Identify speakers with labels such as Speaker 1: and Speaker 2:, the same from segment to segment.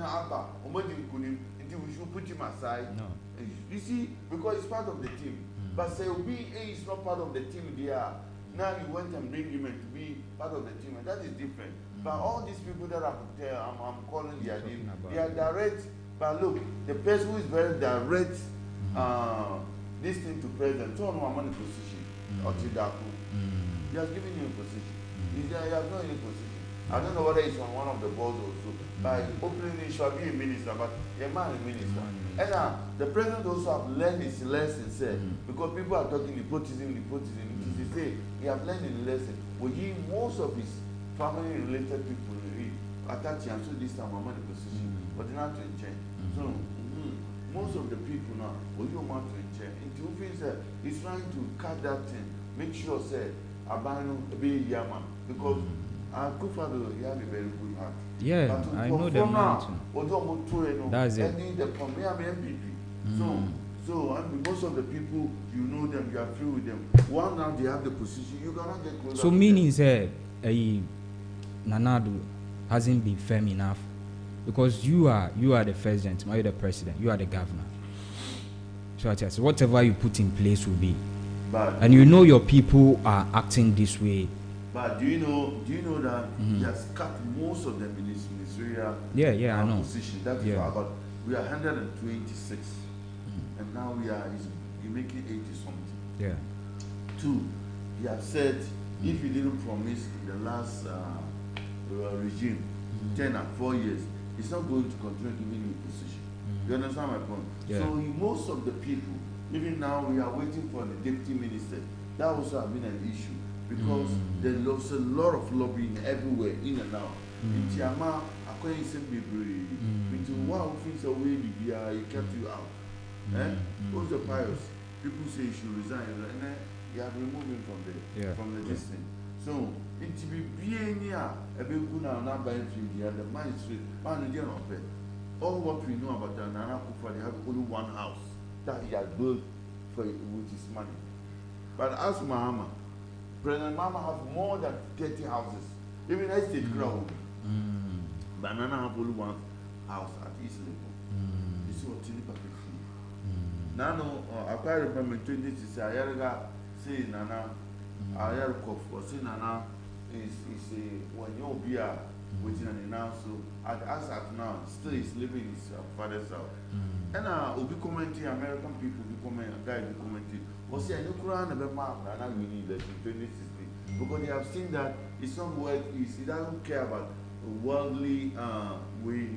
Speaker 1: Abba, we should put him aside.
Speaker 2: No.
Speaker 1: You see, because he's part of the team. But say Obi is not part of the team there. Now you want and bring him in to be part of the team, and that is different. But all these people that I'm calling their name, they are direct. But look, the person who is very direct, this thing to president, turn one money position, Ochidaku. He has given you a position. He has not in a position. I don't know whether it's on one of the boards also. By opening it, shall be a minister, but a man a minister. And now the president also have learned his lesson, because people are talking nepotism. He say he have learned his lesson. Most of his family related people attach him, so this time I'm in the position, but not to change. So most of the people now, you want to change. He's trying to cut that thing, make sure say Abano be Yaman, because Akufo-Addo, he have a very good heart.
Speaker 2: Yeah, I know the man too. That's it.
Speaker 1: So and most of the people, you know them, you are free with them. One now they have the position, you cannot get closer.
Speaker 2: So meaning say Nana Addo hasn't been firm enough, because you are the first gentleman, you're the president, you are the governor. So whatever you put in place will be. And you know your people are acting this way.
Speaker 1: But do you know that he has cut most of them in his ministerial
Speaker 2: I know.
Speaker 1: position? That is about, we are 126, and now he's making 80 something.
Speaker 2: Yeah.
Speaker 1: 2, he has said if he didn't promise in the last regime 10 and 4 years, he's not going to continue giving you a position. You understand my point?
Speaker 2: Yeah.
Speaker 1: So most of the people, even now we are waiting for the deputy minister. That also has been an issue. Because there's a lot of lobbying everywhere, in and out. In Tiama, according to Bibri, into one things away, he kept you out. Who's the pious? People say he should resign, and then you have removed him from the distance. So, it's be a big good now by the magistrate, all what we know about the Nana Akufo, they have only one house that he has built with his money. But as Mahama, President Mahama have more than 30 houses. Even estate crowd. But Nana have only one house at East Level. This is what Tini Papi feel. Nano, I quite remember 20 I say Nana, I say Nana is when you'll be waiting and now, so as at now, still is living in his father's house. And Obi commenting, American people be commenting, guy be commenting. But see, I know Quran about Mark, and I really need that in 2016 because they have seen that it's not worth it. He doesn't care about worldly way,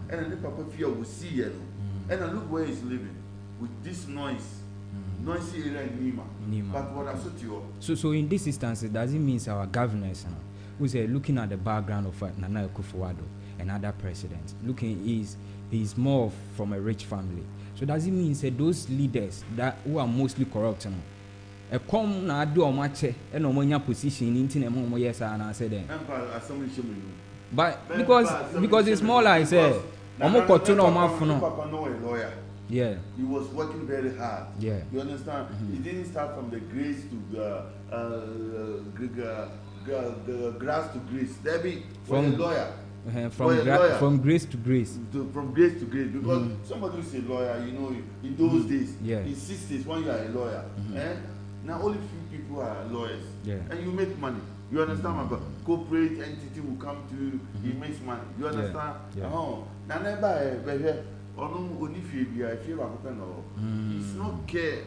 Speaker 1: and the Papa fear will see you. And I look where he's living with this noisy area in Nima. But what I said to you.
Speaker 2: So in this instance, does it mean our governors who say looking at the background of Nana Akufo-Addo and other presidents, he's more from a rich family. So does it mean say those leaders that who are mostly corrupt a come na do o mache e no monya position in tin e mo yes and I say then. But because it's more like say omo koto na omo afuno.
Speaker 1: Papa no a lawyer.
Speaker 2: Yeah.
Speaker 1: He was working very hard.
Speaker 2: Yeah.
Speaker 1: You understand? He didn't start from the grace to grass to grace. Debbie was a lawyer.
Speaker 2: From grace to grace.
Speaker 1: From grace to grace, because somebody who's a lawyer, you know, in those days, in 60s, when you are a lawyer, now only few people are lawyers, and you make money. You understand? My corporate entity will come to you, he makes money. You understand? Now never he's not care.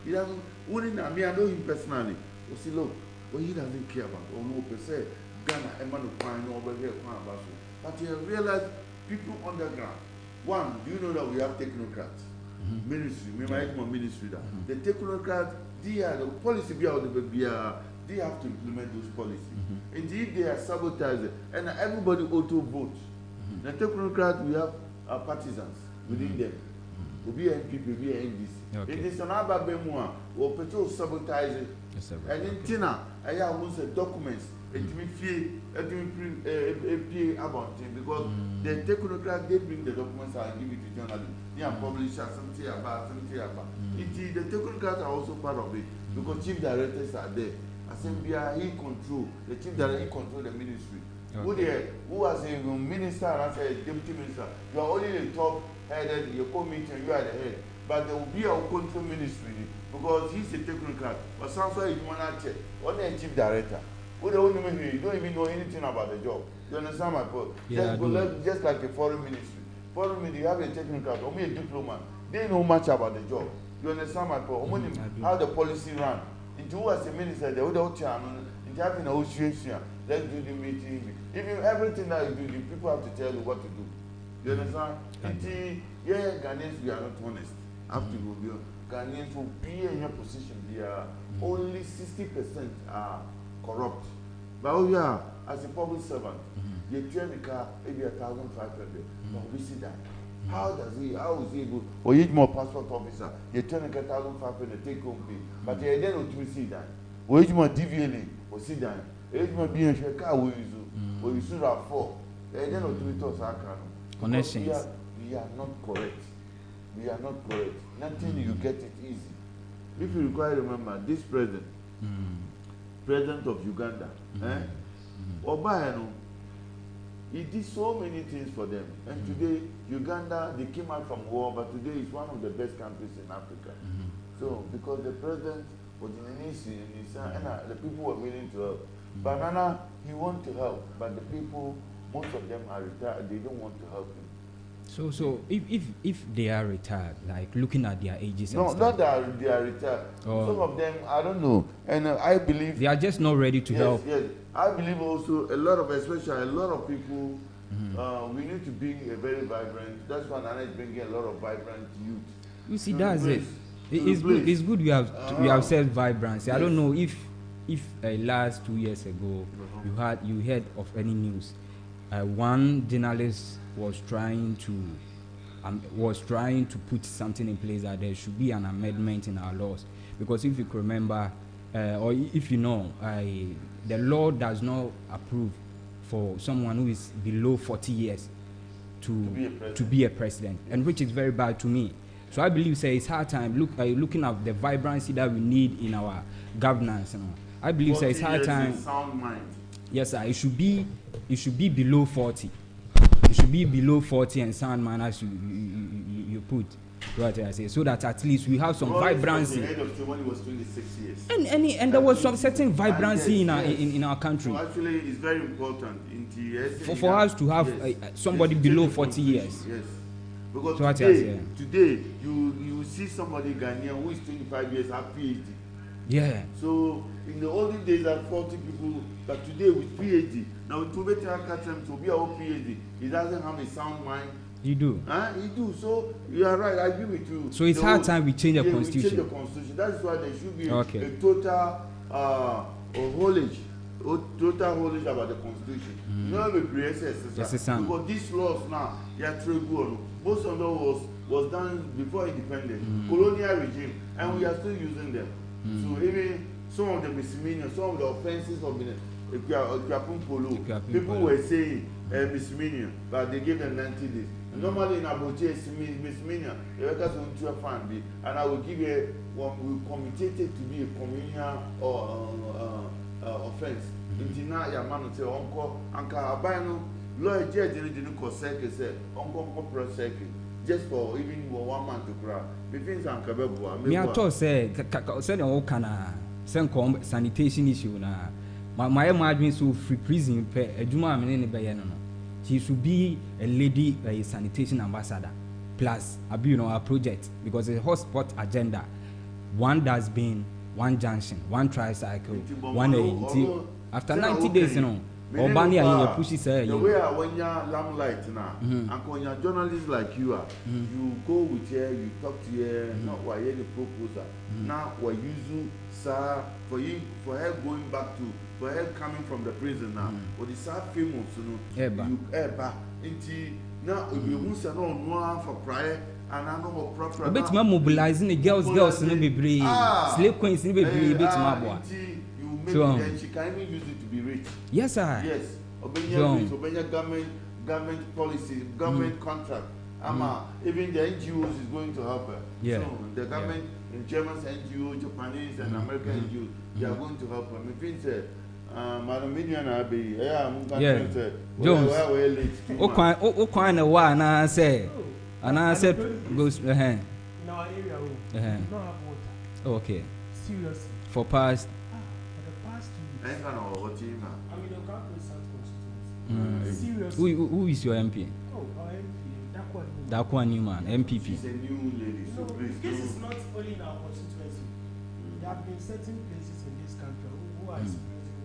Speaker 1: He doesn't. I know him personally. Look, he doesn't care about per se. Ghana, over here, but you realize people underground. One, do you know that we have technocrats? Ministry, ministry that. The technocrats, the policy they have to implement those policies. Indeed, they are sabotaged, and everybody auto votes. The technocrats, we have partisans within them. Will be NPP, be NDC. It is another Bemua, or petrol sabotage it. And in Tina, I have also documents. It will pay about it because the technocrats they bring the documents and give it to journalists. They are published something about. The technocrats are also part of it because chief directors are there. Assembly he control the chief director, he control the ministry. Who as a minister and as a deputy minister, you are only the top headed, your committee, you are the head. But there will be a control ministry because he's a technocrat. But sometimes he's manager, or the chief director. You don't even know anything about the job. You understand my point?
Speaker 2: Yeah,
Speaker 1: just like a foreign ministry. Foreign ministry, you have a technocrat, only a diplomat. They know much about the job. You understand my point? How the policy run. Into who as a minister, they would out into having a situation. Let's do the meeting. Even everything that you do, the people have to tell you what to do. You understand? Ghanaians, we are not honest. After you Ghanaians will be in your position. They are only 60% are corrupt. But as a public servant, you turn the car maybe 1,500. But we see that. How is he able? Or you more passport officer, you turn the car 1,500 take home pay. But you don't see that. Or you more DVLA or see that. You more being a car we use RAV4. You don't do it
Speaker 2: connections.
Speaker 1: We are not correct. We are not correct. Nothing you get it easy. If you require, remember this president, president of Uganda, Obaeno, he did so many things for them. And today, Uganda, they came out from war, but today it's one of the best countries in Africa. So, because the president was in an issue, and the people were willing to help. But Nana, he wanted to help, but the people, most of them are retired, they don't want to help him.
Speaker 2: So if they are retired, like looking at their ages,
Speaker 1: no, not that they are retired. Some of them, I don't know, and I believe
Speaker 2: they are just not ready to help.
Speaker 1: Yes, I believe also a lot of people. We need to be a very vibrant. That's why Nana is bringing a lot of vibrant youth.
Speaker 2: You see, that's it. It's good. It's good. We have said vibrancy. Yes. I don't know if last 2 years ago you heard of any news. One journalist was trying to put something in place that there should be an amendment in our laws, because if you can remember, or if you know, the law does not approve for someone who is below 40 years to be a president, and which is very bad to me. So I believe it's hard time looking at the vibrancy that we need in our governance. I believe it's hard time.
Speaker 1: Sound mind.
Speaker 2: Yes, sir. It should be below 40. It should be below 40 and sound mind, as you put. What I say, so that at least we have some vibrancy.
Speaker 1: The head of ceremony was 26 years.
Speaker 2: And there was some certain vibrancy in our country.
Speaker 1: So actually, it's very important
Speaker 2: for us to have somebody below 40 years.
Speaker 1: Yes. Because
Speaker 2: so
Speaker 1: today you see somebody Ghanaian who is 25 years have PhD.
Speaker 2: Yeah.
Speaker 1: So in the olden days, there are 40 people, but today with PhD, now to be to be our PhD, he doesn't have a sound mind.
Speaker 2: You do.
Speaker 1: You do. So you are right. I agree with you.
Speaker 2: So it's hard time we change the constitution.
Speaker 1: We change the constitution. That's why there should be a total haulage about the constitution. You know, because these laws now they are very good. Most of them was done before independence, colonial regime, and we are still using them. So even some of the misdemeanors, some of the offenses of people were saying misdemeanor, but they gave them 90 days. Normally in Abuja, misdemeanor, the workers want to a fund, and I will give we committed to be a communal offense. Until now, your man will say, Uncle, Abano, lawyer judge didn't call circuit, said, Uncle, circuit. Just for even 1 month to cry.
Speaker 2: Me I thought say all kind of sanitation issue na. My imagine so free prison pe adwuma amene ne be ye no. She should be a lady a sanitation ambassador plus our project, because it's a hotspot agenda. One dustbin, one junction, one tricycle, one after 90 days Obani are pushing say
Speaker 1: the way when you lamplight now, and when you're journalists like you are, you go with here, you talk to here, not why the proposal. Now we're using sir for her going back for her coming from the prison now. Or the sir famous, Eba into now we won't no for prior. And I know proper.
Speaker 2: But mobilizing the girls no be brave. Slave queens no be brave bit my boy.
Speaker 1: Then she can even use it to be rich.
Speaker 2: Yes, sir.
Speaker 1: Yes. Obenya government policy, government contract. Even the NGOs is going to help her.
Speaker 2: Yeah.
Speaker 1: So the government, German NGO, Japanese and American NGO, they are going to help her. Madam Midian Abbey,
Speaker 2: Yeah. Jones.
Speaker 1: We're late. Too much.
Speaker 2: Kind of one, and I say goes.
Speaker 3: In our area, we don't have water.
Speaker 2: Okay.
Speaker 3: Seriously.
Speaker 2: For past.
Speaker 3: For the past 2
Speaker 1: I
Speaker 3: weeks.
Speaker 1: can't know what team.
Speaker 3: I mean, the Calgary South constituency. Seriously.
Speaker 2: Who is your MP?
Speaker 3: Oh, our MP,
Speaker 2: Dakwa Newman, MPP.
Speaker 1: She's a new lady, so please
Speaker 3: this
Speaker 1: do.
Speaker 3: is not only in our constituency. There have been certain places in this country who are experiencing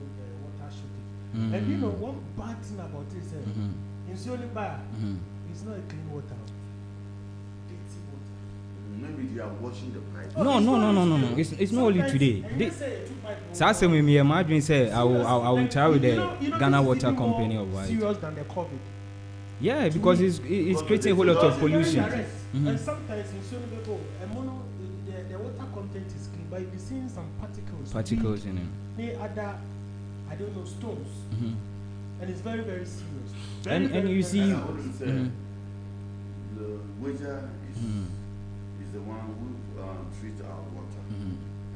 Speaker 3: water shortage. And you know, one bad thing about this, in Sioniba, it's not a clean water. Dirty water.
Speaker 1: Maybe they are washing the pipe.
Speaker 2: No. It's not only today. Sasa me imagine say I will try with the Ghana Water Company or what.
Speaker 3: Serious than the COVID.
Speaker 2: Yeah, because it's creating a whole lot of pollution.
Speaker 3: And sometimes in some people, the water content is clean, but you'll be seeing some particles.
Speaker 2: In it.
Speaker 3: They other, I don't know, stones. And it's very, very serious.
Speaker 2: And you see,
Speaker 1: I wouldn't say the waiter is the one who treats our water.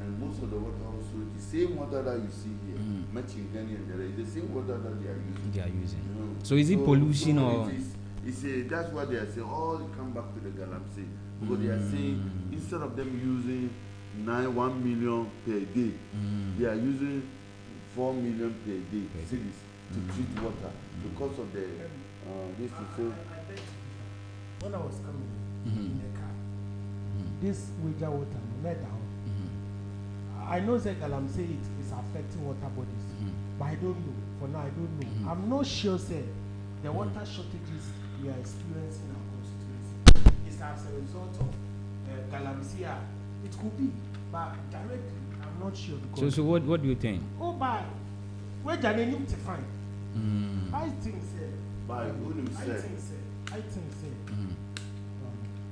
Speaker 1: And most of the water also, the same water that you see here, Machingani and the same water that they are using. You know?
Speaker 2: So is it pollution or?
Speaker 1: That's what they are saying. All come back to the Galamsey. Because they are saying instead of them using 1 million per day, they are using 4 million per day cities to treat water because of the this to say.
Speaker 3: When I was coming in the car, this water met down. I know that Galamsey is affecting water bodies, but I don't know. For now, I don't know. I'm not sure, say, the water shortages we are experiencing in our constituency is as a result of Galamsey. It could be, but directly, I'm not sure.
Speaker 2: So what do you think?
Speaker 3: Oh, but where do you need to find? I think, sir.
Speaker 1: By who himself?
Speaker 3: I think, sir.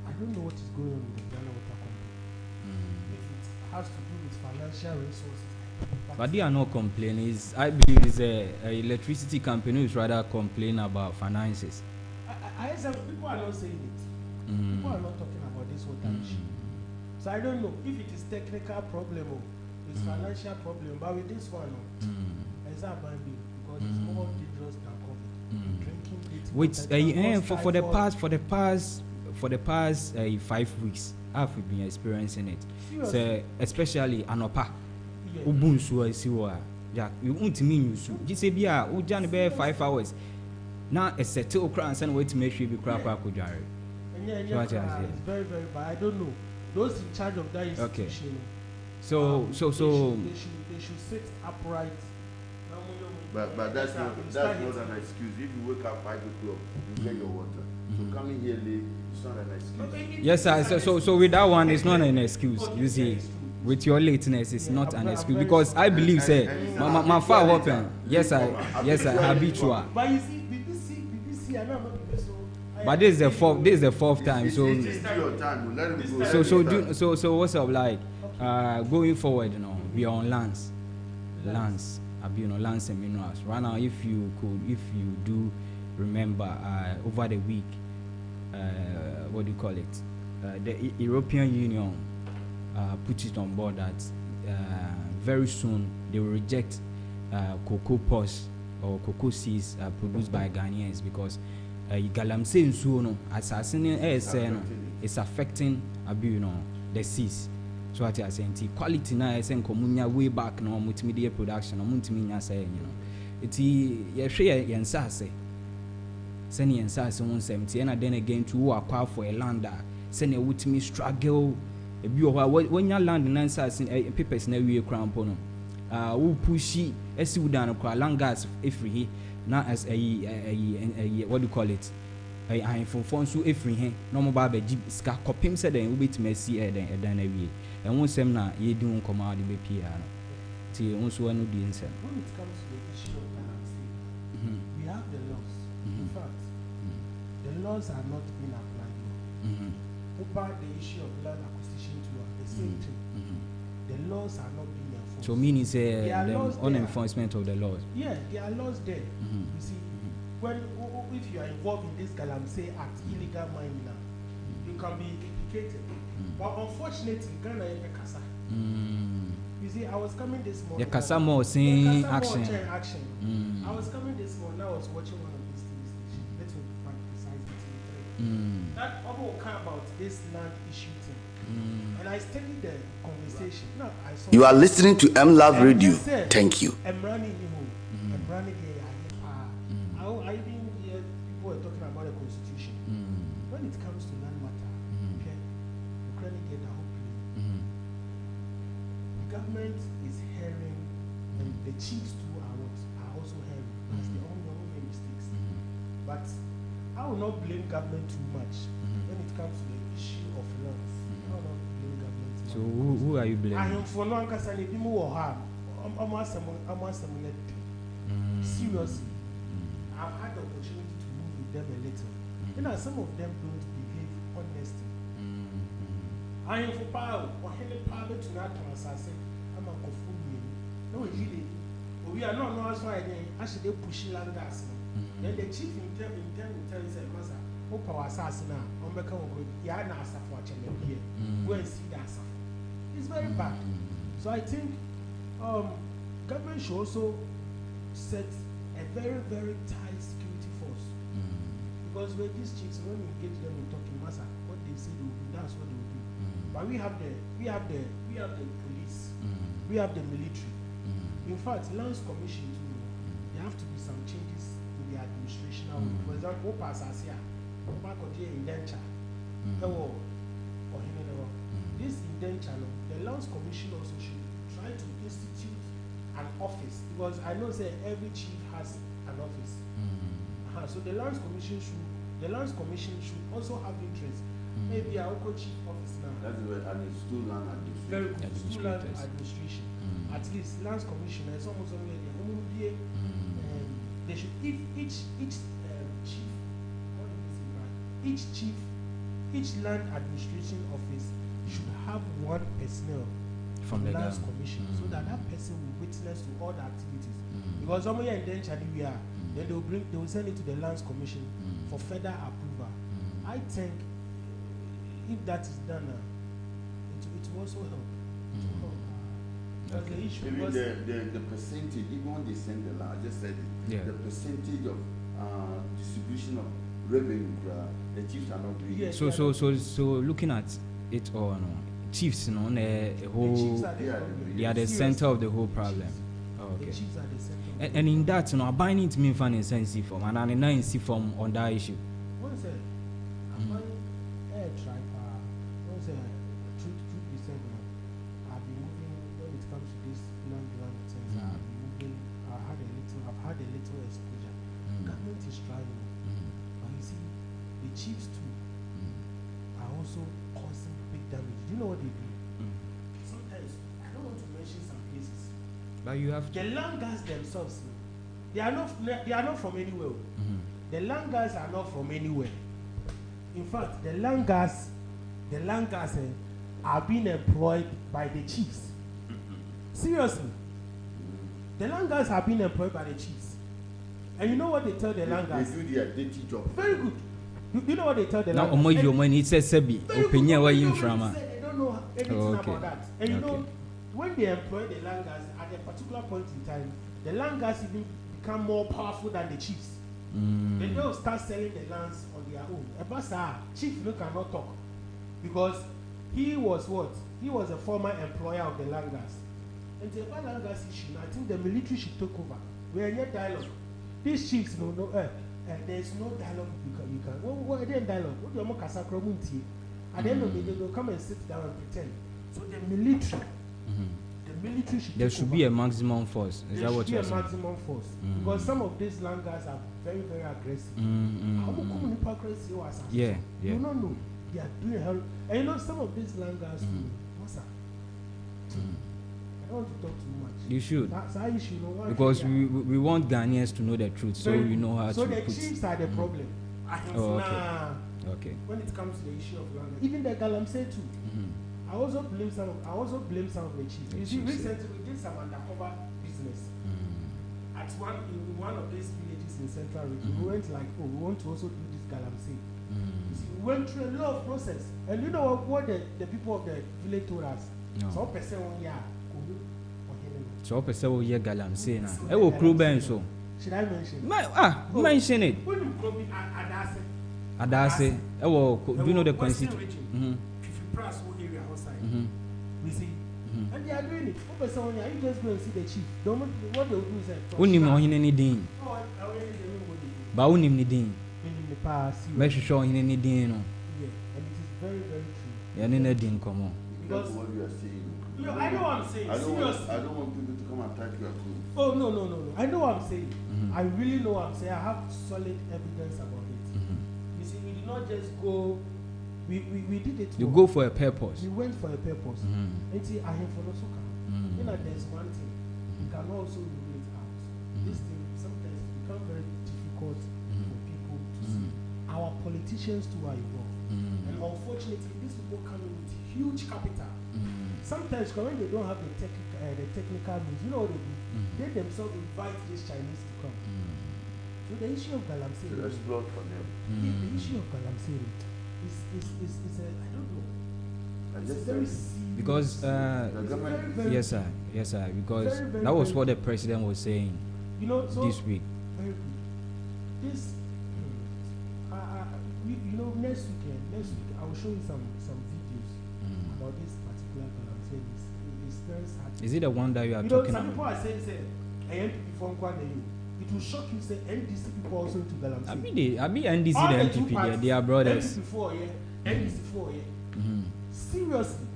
Speaker 3: I don't know what is going on with the Ghana Water Company. If it has to do with financial resources.
Speaker 2: But they are not complaining. I believe it's a electricity company who's rather complain about finances.
Speaker 3: I said people are not saying it. People are not talking about this water issue. So I don't know if it is technical problem or it's financial problem. But with this one, it's a bad thing because it's more dangerous than COVID. Drinking it.
Speaker 2: For the past 5 weeks, I've been experiencing it. So especially Anopa. Ubunsu isiwa. Yeah, you won't mean you so. Just say bia uja be 5 hours. Now a settle okra and send way to make sure you be crap ko jare.
Speaker 3: It's very, very bad. I don't know. Those in charge of that institution.
Speaker 2: Okay. So
Speaker 3: they should sit upright.
Speaker 1: But that's not an excuse. If you wake up 5 o'clock, you get your water. So coming here late, it's not an excuse.
Speaker 2: Yes, sir. So with that one, it's not an excuse. You see, with your lateness, it's not an excuse because I believe, say, my far open. Yes, I habitual.
Speaker 3: But you see, BBC, I know not BBC.
Speaker 2: But this is the fourth time. So what's up? Like going forward, we are on lands, lands and minerals. Right now, if you do remember, over the week, what do you call it? The European Union put it on board that very soon they will reject cocoa pods or cocoa seeds produced by Ghanaians because Galamsey nsuo assassin is affecting the seas. So what I saying, quality na I saying komunya way back na multimedia production na multimedia say iti yehwe yensase send yensase 170 and then again to acquire for a land send a wutimi struggle ebi when your land na ensase papers na wie krampo no wo pushi esi wudan kwa langas efri na as a what do you call it I for so efri he no mo ba ba ska kopim said den wo betime si den na wie and one sem na ye di won koma de be pia no ti won so anu di nsem.
Speaker 3: When it comes to the issue of Galamsey, we have the laws. In fact, the laws are not being applied. Over the issue of land acquisition to the same thing. The laws are not being enforced.
Speaker 2: So meaning say the unenforcement of the laws.
Speaker 3: Yeah, there are laws there. You see, if you are involved in this Galamsey Act, illegal mining, you can be implicated. But unfortunately, Ghana is a casa. You see, I was coming this morning.
Speaker 2: The Kasamo saying
Speaker 3: action.
Speaker 2: action.
Speaker 3: I was coming this morning. I was watching one of these TV stations. Let me find precise TV3. That all kind about this land issue thing. And I studied the conversation. No, I saw.
Speaker 4: You are listening to M Love Radio. Thank you.
Speaker 3: I'm running I even hear people are talking about the constitution. When it comes to land matter, okay, the credit get the whole play. The government is hearing, and the chiefs too are also hearing. That's the only mistakes. But I will not blame government too much when it comes to the issue of lands. I will not blame government too much.
Speaker 2: So who are you blaming?
Speaker 3: I am for no ankasa ne bi mu wɔ ha. Amasem let seriously. I've had the opportunity to move with them a little. You know, some of them don't behave honestly. I am for power, or any power to not say, I'm a coffee. No, really. We are not known as why I should push land gas. Then the chief in term will tell you, Massa, oh, power assassin, on the come with Yana Safwa here. Go and see that stuff. It's very bad. So I think government should also set a very, very tight security force. Because when these chiefs, when we engage them in talking massa, what they say they will do, that's what they will do. But we have the police, we have the military. In fact, lands commission too, there have to be some changes in the administration. For example, Opasasia, Obakoje indenture, this indenture, the lands commission also should try to institute an office, because I know that every chief has an office. So the lands commission should also have interest. Maybe our chief office now.
Speaker 1: That's where and it's still land administration.
Speaker 3: Very good. Still land administration. At least lands commission is almost only the whole year. They should each land administration office should have one personnel from the lands commission, so that person will witness to all the activities. Because somewhere in then they will send it to the lands commission for further approval. I think if that is done, it will also help. That's the issue.
Speaker 1: Even the percentage, even when they send the land, I just said it, the percentage of distribution of revenue, the chiefs are not doing it.
Speaker 2: So looking at it all, no, chiefs, you know, they are the center of the whole problem. Okay.
Speaker 3: The chiefs are the center.
Speaker 2: And in that, you know, buying it mean fun in sense form, and I'm in form on that issue.
Speaker 3: What is it? Truth be said, I've been moving when it comes to this land things. I've had a little exposure. Government is trying, but you see, the chiefs too are also causing big damage. Do you know what they do? Sometimes I don't want to mention some places.
Speaker 2: But you have
Speaker 3: the land guys themselves, they are not from anywhere. The land guys are not from anywhere. In fact, the land guys are being employed by the chiefs. Seriously, the land guys are being employed by the chiefs. And you know what they tell the land guys?
Speaker 1: They do their dirty job.
Speaker 3: Very good. You know what they tell the land
Speaker 2: guys? Now, money, it says Sebi. Opinion where you from?
Speaker 3: They don't know anything about that. And you know, when they employ the land guys at a particular point in time, the land guys even become more powerful than the chiefs. They don't start selling the lands on their own. Ebasa, chief cannot talk because he was what? He was a former employer of the land guys. And the land guys issue, I think the military should take over. We are in dialogue. These chiefs, there's no dialogue you can. What are they in dialogue? What do you want to at the end of the day, they'll come and sit down and pretend. So the military should
Speaker 2: there should be a maximum force. Is that what you're saying?
Speaker 3: There should be a maximum force. Because some of these land guys are very, very aggressive.
Speaker 2: Yeah.
Speaker 3: You don't know. They are doing hell. And you know, some of these land guys, I don't want to talk too much.
Speaker 2: You should.
Speaker 3: That's how you should know.
Speaker 2: Because we want Ghanaians to know the truth, so we know how
Speaker 3: so
Speaker 2: to
Speaker 3: the chiefs are the problem.
Speaker 2: Okay.
Speaker 3: When it comes to the issue of land, even the Galamsey too. I also blame some of the chiefs. You see, recently we did some undercover business at one of these villages in Central Region. We went like, we want to also do this Galamsey. We went through a lot of process, and you know what the people of the village told us? No. Some person
Speaker 2: So ope say wo ye galamsey na. E wo kru ben so.
Speaker 3: Should I mention?
Speaker 2: Mention it.
Speaker 3: When you come Adase.
Speaker 2: Adase. E wo do you know the constitution?
Speaker 3: Fifi Prass whole area outside. We see. And they are doing it. Ope say you just go and see the chief. Don't what they will do is that.
Speaker 2: Unim ohine ni din.
Speaker 3: Oh, I already know.
Speaker 2: Ba unim ni din.
Speaker 3: Meaning the pass.
Speaker 2: Make sure ohine ni din no.
Speaker 3: Yeah, and it is very very true.
Speaker 2: Ya ni na din komo.
Speaker 1: Because what you are saying.
Speaker 3: I know what I'm saying.
Speaker 1: I don't want people to come and attack your crew.
Speaker 3: Oh no. I know what I'm saying. I really know what I'm saying. I have solid evidence about it. You see, we did not just go. We did it.
Speaker 2: You go for a purpose.
Speaker 3: We went for a purpose. And see, I have for the soccer. You know, there's one thing. You can also rule it out. This thing sometimes becomes very difficult for people to see. Our politicians too are involved. And unfortunately, these people come in with huge capital. Sometimes when they don't have the technical means, you know what they do? They themselves invite these Chinese to come. So the issue of Galamsey,
Speaker 1: So let's blood for them.
Speaker 3: the issue of Galamsey is a, I don't know. It's a very serious.
Speaker 2: Because
Speaker 1: the government.
Speaker 2: yes sir, because
Speaker 3: very, very,
Speaker 2: that was
Speaker 3: very
Speaker 2: what the president was saying
Speaker 3: You know, so
Speaker 2: this week.
Speaker 3: very good. This, you know, next week I will show you some videos about this particular Galamsey. It's very sad.
Speaker 2: Is it the one that you are
Speaker 3: You know,
Speaker 2: talking
Speaker 3: some people
Speaker 2: about?
Speaker 3: are saying, NPP from Kwaneyu. It will shock you, say NDC people also into Galamsey.
Speaker 2: I be NDC
Speaker 3: All
Speaker 2: the
Speaker 3: the two
Speaker 2: MPP,
Speaker 3: parties,
Speaker 2: they are brothers.
Speaker 3: NDC 4 year, NDC 4 year. Seriously.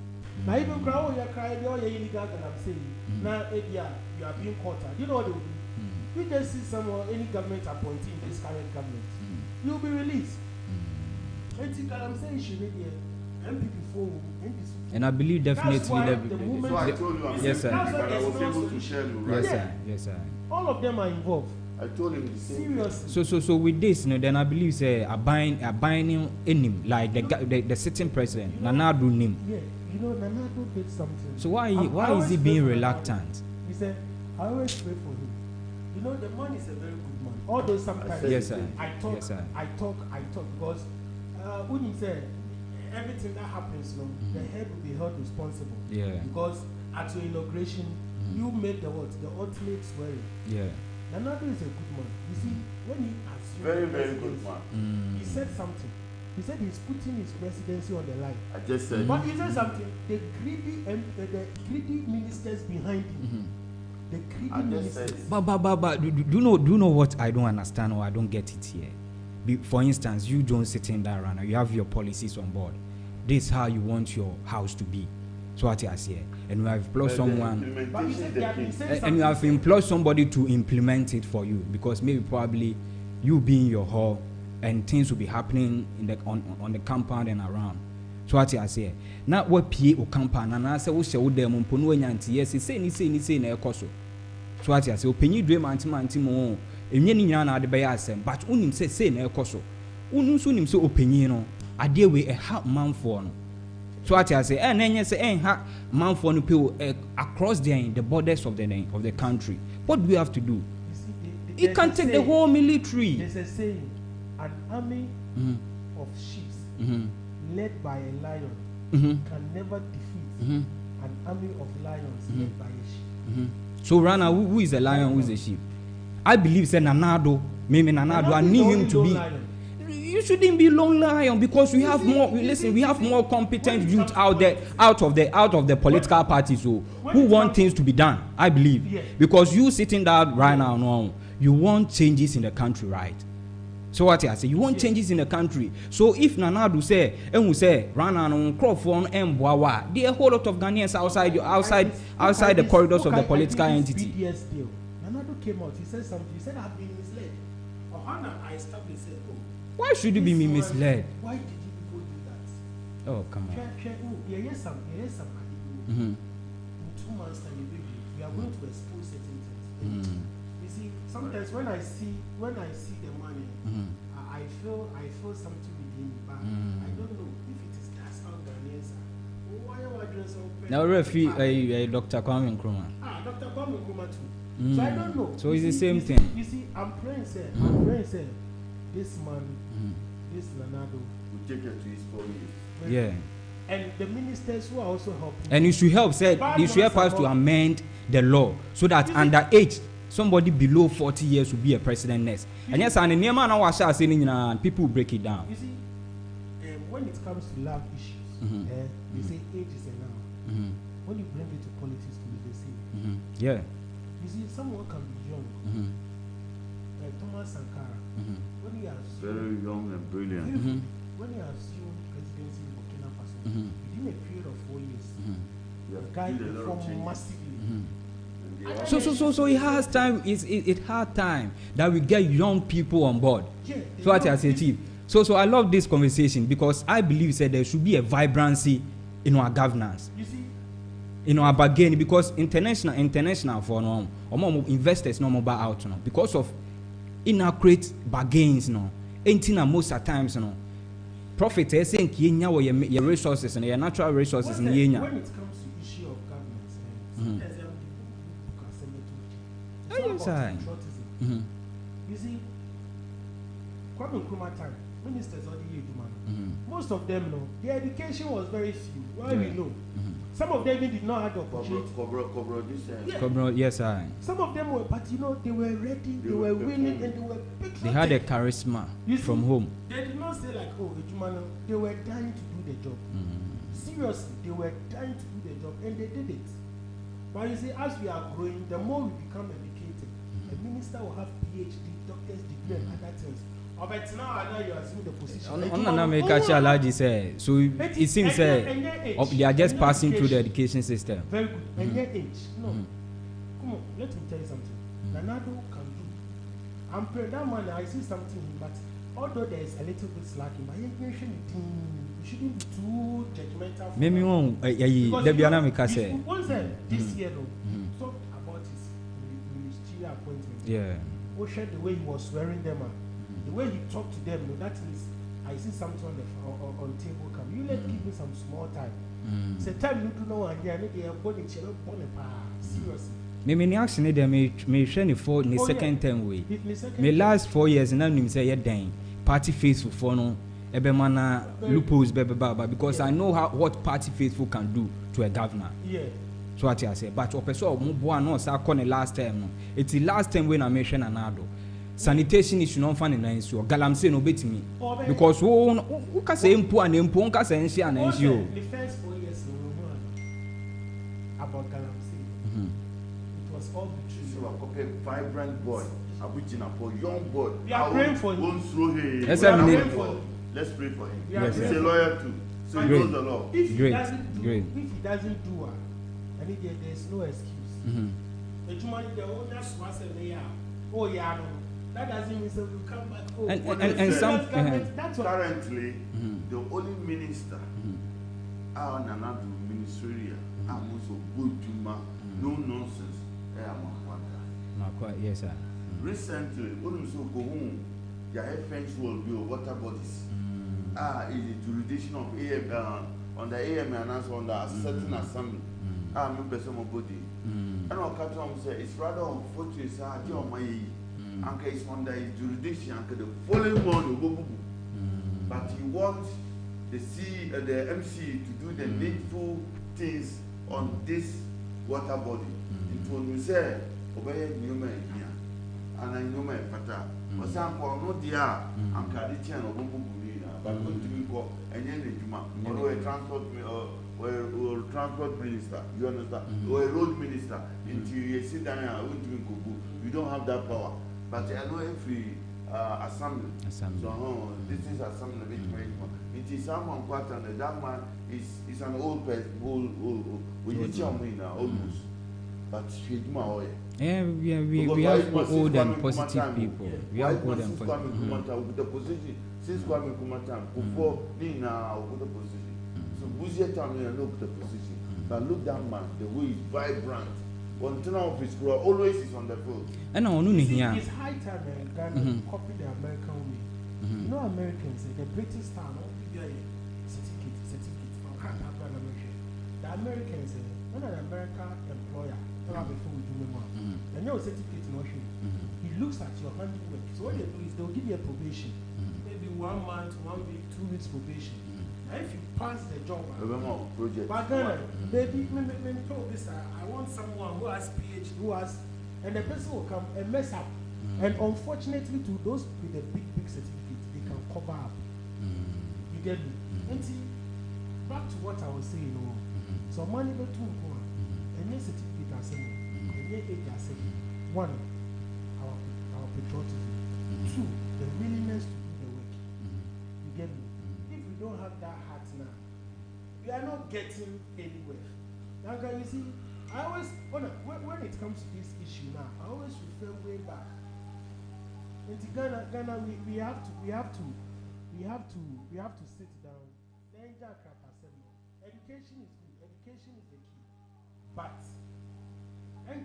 Speaker 3: Now even crowd you cry, they all illegal Galamsey. Now you are being caught. You know what they will do? You just see someone, any government appointee in this current government, you'll be released. Galamsey should be here. MPP 4, NDC.
Speaker 2: And I believe definitely
Speaker 3: That's why
Speaker 2: that
Speaker 3: the movement.
Speaker 1: So I told you,
Speaker 2: Yes, sir.
Speaker 1: but I was able to share you, right?
Speaker 2: yes sir.
Speaker 3: All of them are involved.
Speaker 1: I told him the same.
Speaker 3: Seriously.
Speaker 2: So with this, then I believe say a binding in him, like the sitting president, Nana Addo nim.
Speaker 3: Yeah, you know, Nana Addo did something.
Speaker 2: So why
Speaker 3: I
Speaker 2: is he
Speaker 3: always
Speaker 2: being
Speaker 3: pray for
Speaker 2: reluctant?
Speaker 3: Nana. He said, I always pray for him. You know, the man is a very good man. Although sometimes
Speaker 2: Yes, sir.
Speaker 3: I talk,
Speaker 2: Yes, sir.
Speaker 3: I talk because when he said everything that happens, no, the head will be held responsible.
Speaker 2: Yeah.
Speaker 3: Because at your inauguration, you made the ultimate swearing.
Speaker 2: Yeah.
Speaker 3: Nana Addo is a good man. You see, when he assumed
Speaker 1: Very,
Speaker 3: the
Speaker 1: very good
Speaker 3: presidency,
Speaker 1: man.
Speaker 3: he said something. He said he's putting his presidency on the line.
Speaker 1: I just said.
Speaker 3: But he said something. The greedy ministers behind him. The greedy
Speaker 1: I just
Speaker 3: ministers.
Speaker 1: said.
Speaker 2: But do you know what I don't understand or I don't get it here? For instance, you don't sit in that runner. You have your policies on board. This is how you want your house to be. So what I say, and you have employed someone,
Speaker 3: But he said they have been saying
Speaker 2: and you have
Speaker 3: something.
Speaker 2: employed somebody to implement it for you because maybe probably you be in your hall and things will be happening in the on the compound and around. So what I say, now what PA or compound and I say we shall them on Ponu and yes, say na ekoso. So what I say, opinion dream anti mo, and yen yana the bayasem, but unim say na ekoso. Unum sunim so opinion no, I deal with a half man for no. So what I say, and then you say, man for people across the borders of the country. What do we have to do?
Speaker 3: You see,
Speaker 2: It can take the whole military.
Speaker 3: There's a saying: an army of sheep led by a lion can never defeat an army of lions led by a sheep.
Speaker 2: So Rana, who is a lion, who is a sheep? I believe say Nana Addo, maybe Nana Addo, I need him to be. You shouldn't be lone lion because we have more. Listen, we have more competent youth out there, out of the political parties who want things to be done. I believe because you sitting down right now, no, you want changes in the country, right? So what I say, you want changes in the country. So if Nana Addo say, and we say, Rana on Crawford and Boawa, there are a whole lot of Ghanaians outside the corridors of the political entity.
Speaker 3: BDS deal. Nana Addo came out. He said something. He said, "I've been misled." Ohana, I established. Said, "Oh,
Speaker 2: Why should you be misled?"
Speaker 3: Why did you people do that?
Speaker 2: Oh, come on.
Speaker 3: Yes, some. In 2 months' time, we are going to expose certain things. You see, sometimes when I see the money, I feel something within me, but I don't know if it is that's how Ghanaians are. Why are we doing so?
Speaker 2: Now, Dr. Kwame Nkrumah.
Speaker 3: Dr. Kwame Nkrumah too. So I don't know.
Speaker 2: So it's the same thing.
Speaker 3: You see, I'm praying, sir. This man, this Nana Addo,
Speaker 1: We take it to his 4 years.
Speaker 2: Yeah.
Speaker 3: And the ministers who are also helping.
Speaker 2: And you should help, said, you should help us to amend the law so that underage, somebody below 40 years will be a president next. And yes, and the man I shall say, people will break it down.
Speaker 3: You see, when it comes to love issues, they say age is a noun. When you bring it to politics, they say,
Speaker 2: yeah.
Speaker 3: You see, someone can be young, like Thomas Sankara, when he has
Speaker 1: very young and brilliant.
Speaker 3: When he assumed presidency in Burkina Faso, within a period of 4 years, the guy performed massively.
Speaker 2: So it has time. It had time that we get young people on board.
Speaker 3: Yeah,
Speaker 2: so what I say, Chief. So I love this conversation because I believe that there should be a vibrancy in our governance.
Speaker 3: You see,
Speaker 2: in our bargaining, because international for no investors no mobile out no because of inaccurate bargains no. Ain't most at times no. Profit is saying your resources and your natural resources in Yenya.
Speaker 3: When it comes to issue of governance, sometimes you see, Kwame Nkrumah time, ministers of the most of them know their education was very few. Why we know? Some of them did not have the opportunity.
Speaker 2: Yes, I.
Speaker 3: Some of them were, but they were ready, they were willing, and they were patriotic.
Speaker 2: They had a charisma from home.
Speaker 3: They did not say like, oh, they were dying to do the job. Seriously, they were dying to do the job, and they did it. But you see, as we are growing, the more we become educated, the minister will have PhD, doctor's degree, and other things. But now I know you assume the position.
Speaker 2: So it seems they are just passing through the education system.
Speaker 3: Very good. And your age. No. Come on, let me tell you something. Nanado can do. I'm pretty that man, I see something, but although there is a little bit slacking, but you shouldn't be too judgmental.
Speaker 2: Maybe one
Speaker 3: once this year, talk about his ministerial appointment.
Speaker 2: Yeah.
Speaker 3: Ocean, the way he was swearing them out. The way he talked to them, that means I see something on the table. Come, you let give me some small time. Say time you do know, and they are born seriously.
Speaker 2: Me action them me share for the second term way. Me last 4 years and now say yeah dang party faithful for no ebemana loopholes baba because I know what party faithful can do to a governor.
Speaker 3: Yeah.
Speaker 2: So what I say, but opeso mo boa no say the last time no. It's the last time when I mention anado. Sanitation issue non fan in so galamse no betimi because who can say impo and impo can say nshi and nshi
Speaker 3: the first 4 years about galamse it was all the
Speaker 1: a vibrant boy abuchina for young boy
Speaker 3: we are praying for him.
Speaker 2: Let's
Speaker 1: pray for him.
Speaker 2: Yes,
Speaker 1: he's a lawyer too, so he knows the law.
Speaker 3: If he doesn't do and there's no excuse. The owner was oh yeah, that doesn't mean so we come back. Oh,
Speaker 2: and some
Speaker 3: that's
Speaker 1: currently the only minister our Nanadu ministerial and also good to no nonsense.
Speaker 2: Yes, sir.
Speaker 1: Recently, when so go home, their fence will be water bodies. Is the jurisdiction of AM on the AM and also on the certain assembly. Remember somebody. And our captain say it's rather unfortunate, Anka is under his jurisdiction, Anka the following morning, but he wants the MC to do the needful things on this water body. It will say, obey Numa here, and I know my father. But some no dear, Anka the chain of Bumbu, but going to be called and then or a transport minister, you understand, or a road minister, until you sit down and won't even go. You don't have that power. But I know every assembly. So this is assembly it is someone quarter and that man is an old person we need now almost. But
Speaker 2: we have old and positive people. We have old and positive.
Speaker 1: With the position since Kwame Nkrumah time before Nina with the position. So Busia time look the position. But look that man, the way he's vibrant. One turn of his crew always is on the field.
Speaker 2: And on here.
Speaker 3: It's high time Ghana copy the American way. You know Americans, the British style, certificate from America. The Americans, when an American employer, before we do more, and your certificate motion, he looks at your handiwork. So what they do is they'll give you a probation, maybe 1 month, 1 week, 2 weeks probation. if you pass the job,
Speaker 1: project.
Speaker 3: but Ghana, baby, me told this, I want someone who has PhD, who has, and the person will come and mess up. And unfortunately, to those with the big certificates, they can cover up. You get me? And see, back to what I was saying, you know, so money go to one, and your certificate are saying, and your age are saying, one, our patriotism, two, the willingness to do the work. You get me? If we don't have that heart now, we are not getting anywhere. Now, can you see? I always, when it comes to this issue now, I always refer way back. In Ghana, we have to sit down. Education is good. Education is the key. But if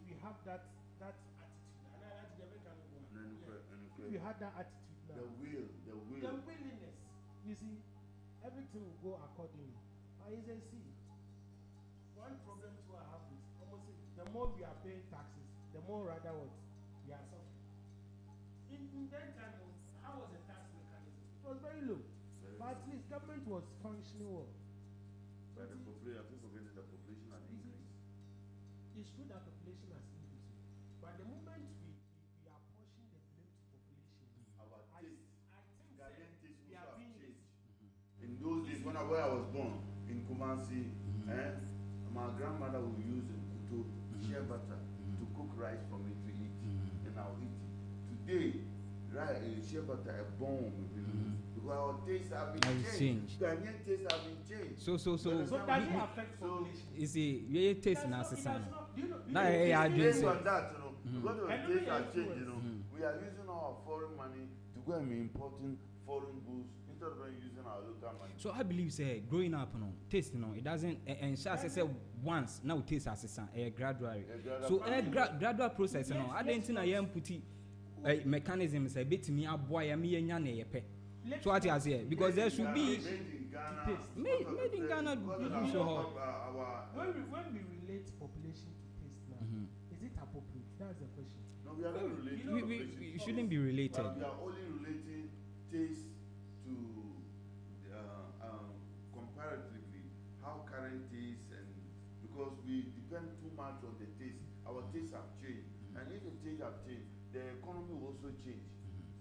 Speaker 3: we have that attitude, if we have that attitude now,
Speaker 1: the
Speaker 3: willingness, you see, everything will go accordingly. And you say, see, one problem to I have is almost the more we are paying taxes, the more rather what we are suffering. In that time, how was the tax mechanism? It was very low. But at least government was functioning well.
Speaker 1: But the population has increased.
Speaker 3: It's true that population has increased. But the moment we are pushing the blame to population,
Speaker 1: our taste,
Speaker 3: I think
Speaker 1: Ghanaian taste
Speaker 3: we
Speaker 1: also
Speaker 3: are
Speaker 1: have
Speaker 3: being
Speaker 1: changed. In those days, where I was born, in Kumasi, my grandmother would use kuto, shea butter, to cook rice for me to eat, and I'll eat it. Today, shea butter a bomb, because our tastes have been changed. Ghanaian tastes have been changed.
Speaker 2: So
Speaker 3: So does it affect population?
Speaker 2: you see, your taste na sisan.
Speaker 3: Now,
Speaker 1: Based on that, because the tastes have changed, we are using our foreign money to go and be importing foreign goods instead of using our local money.
Speaker 2: So I believe say growing up, taste, it doesn't and say once now taste as a gradually. So a gradual process, I didn't think I am putting mechanism say bit me a boy me yepe. So what I say because there should be made in Ghana.
Speaker 3: When we relate population to taste now, is it appropriate? That's the question.
Speaker 1: No, we are not related.
Speaker 2: We shouldn't be related.
Speaker 1: But we are only relating taste to comparatively how current is, and because we depend too much on the taste. Our tastes have changed, and if the taste have changed, the economy will also change.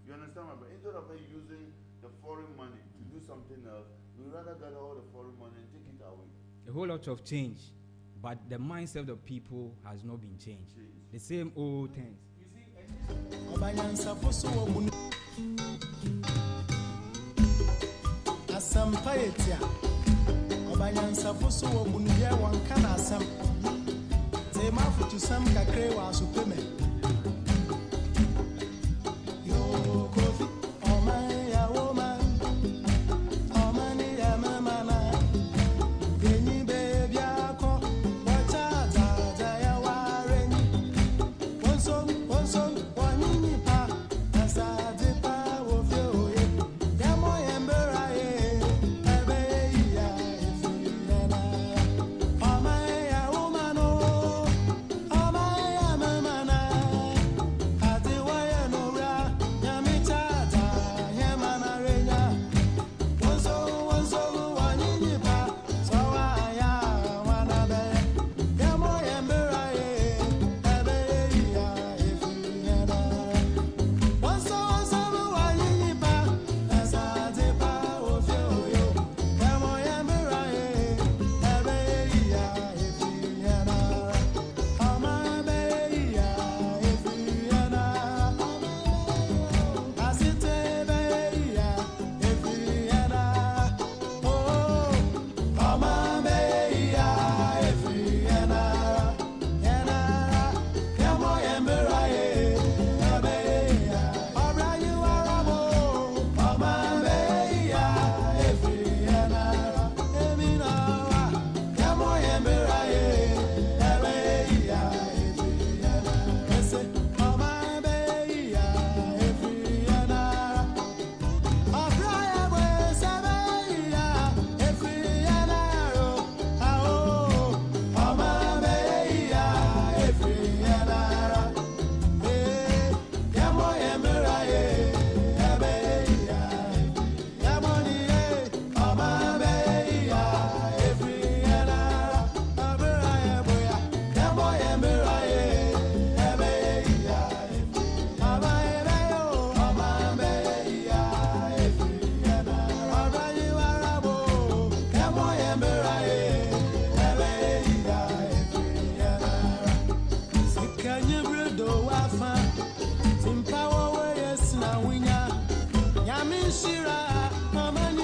Speaker 1: You understand my point? Instead of using the foreign money to do something else, we rather gather all the foreign money and take it away.
Speaker 2: A whole lot of change, but the mindset of the people has not been changed. The same old things.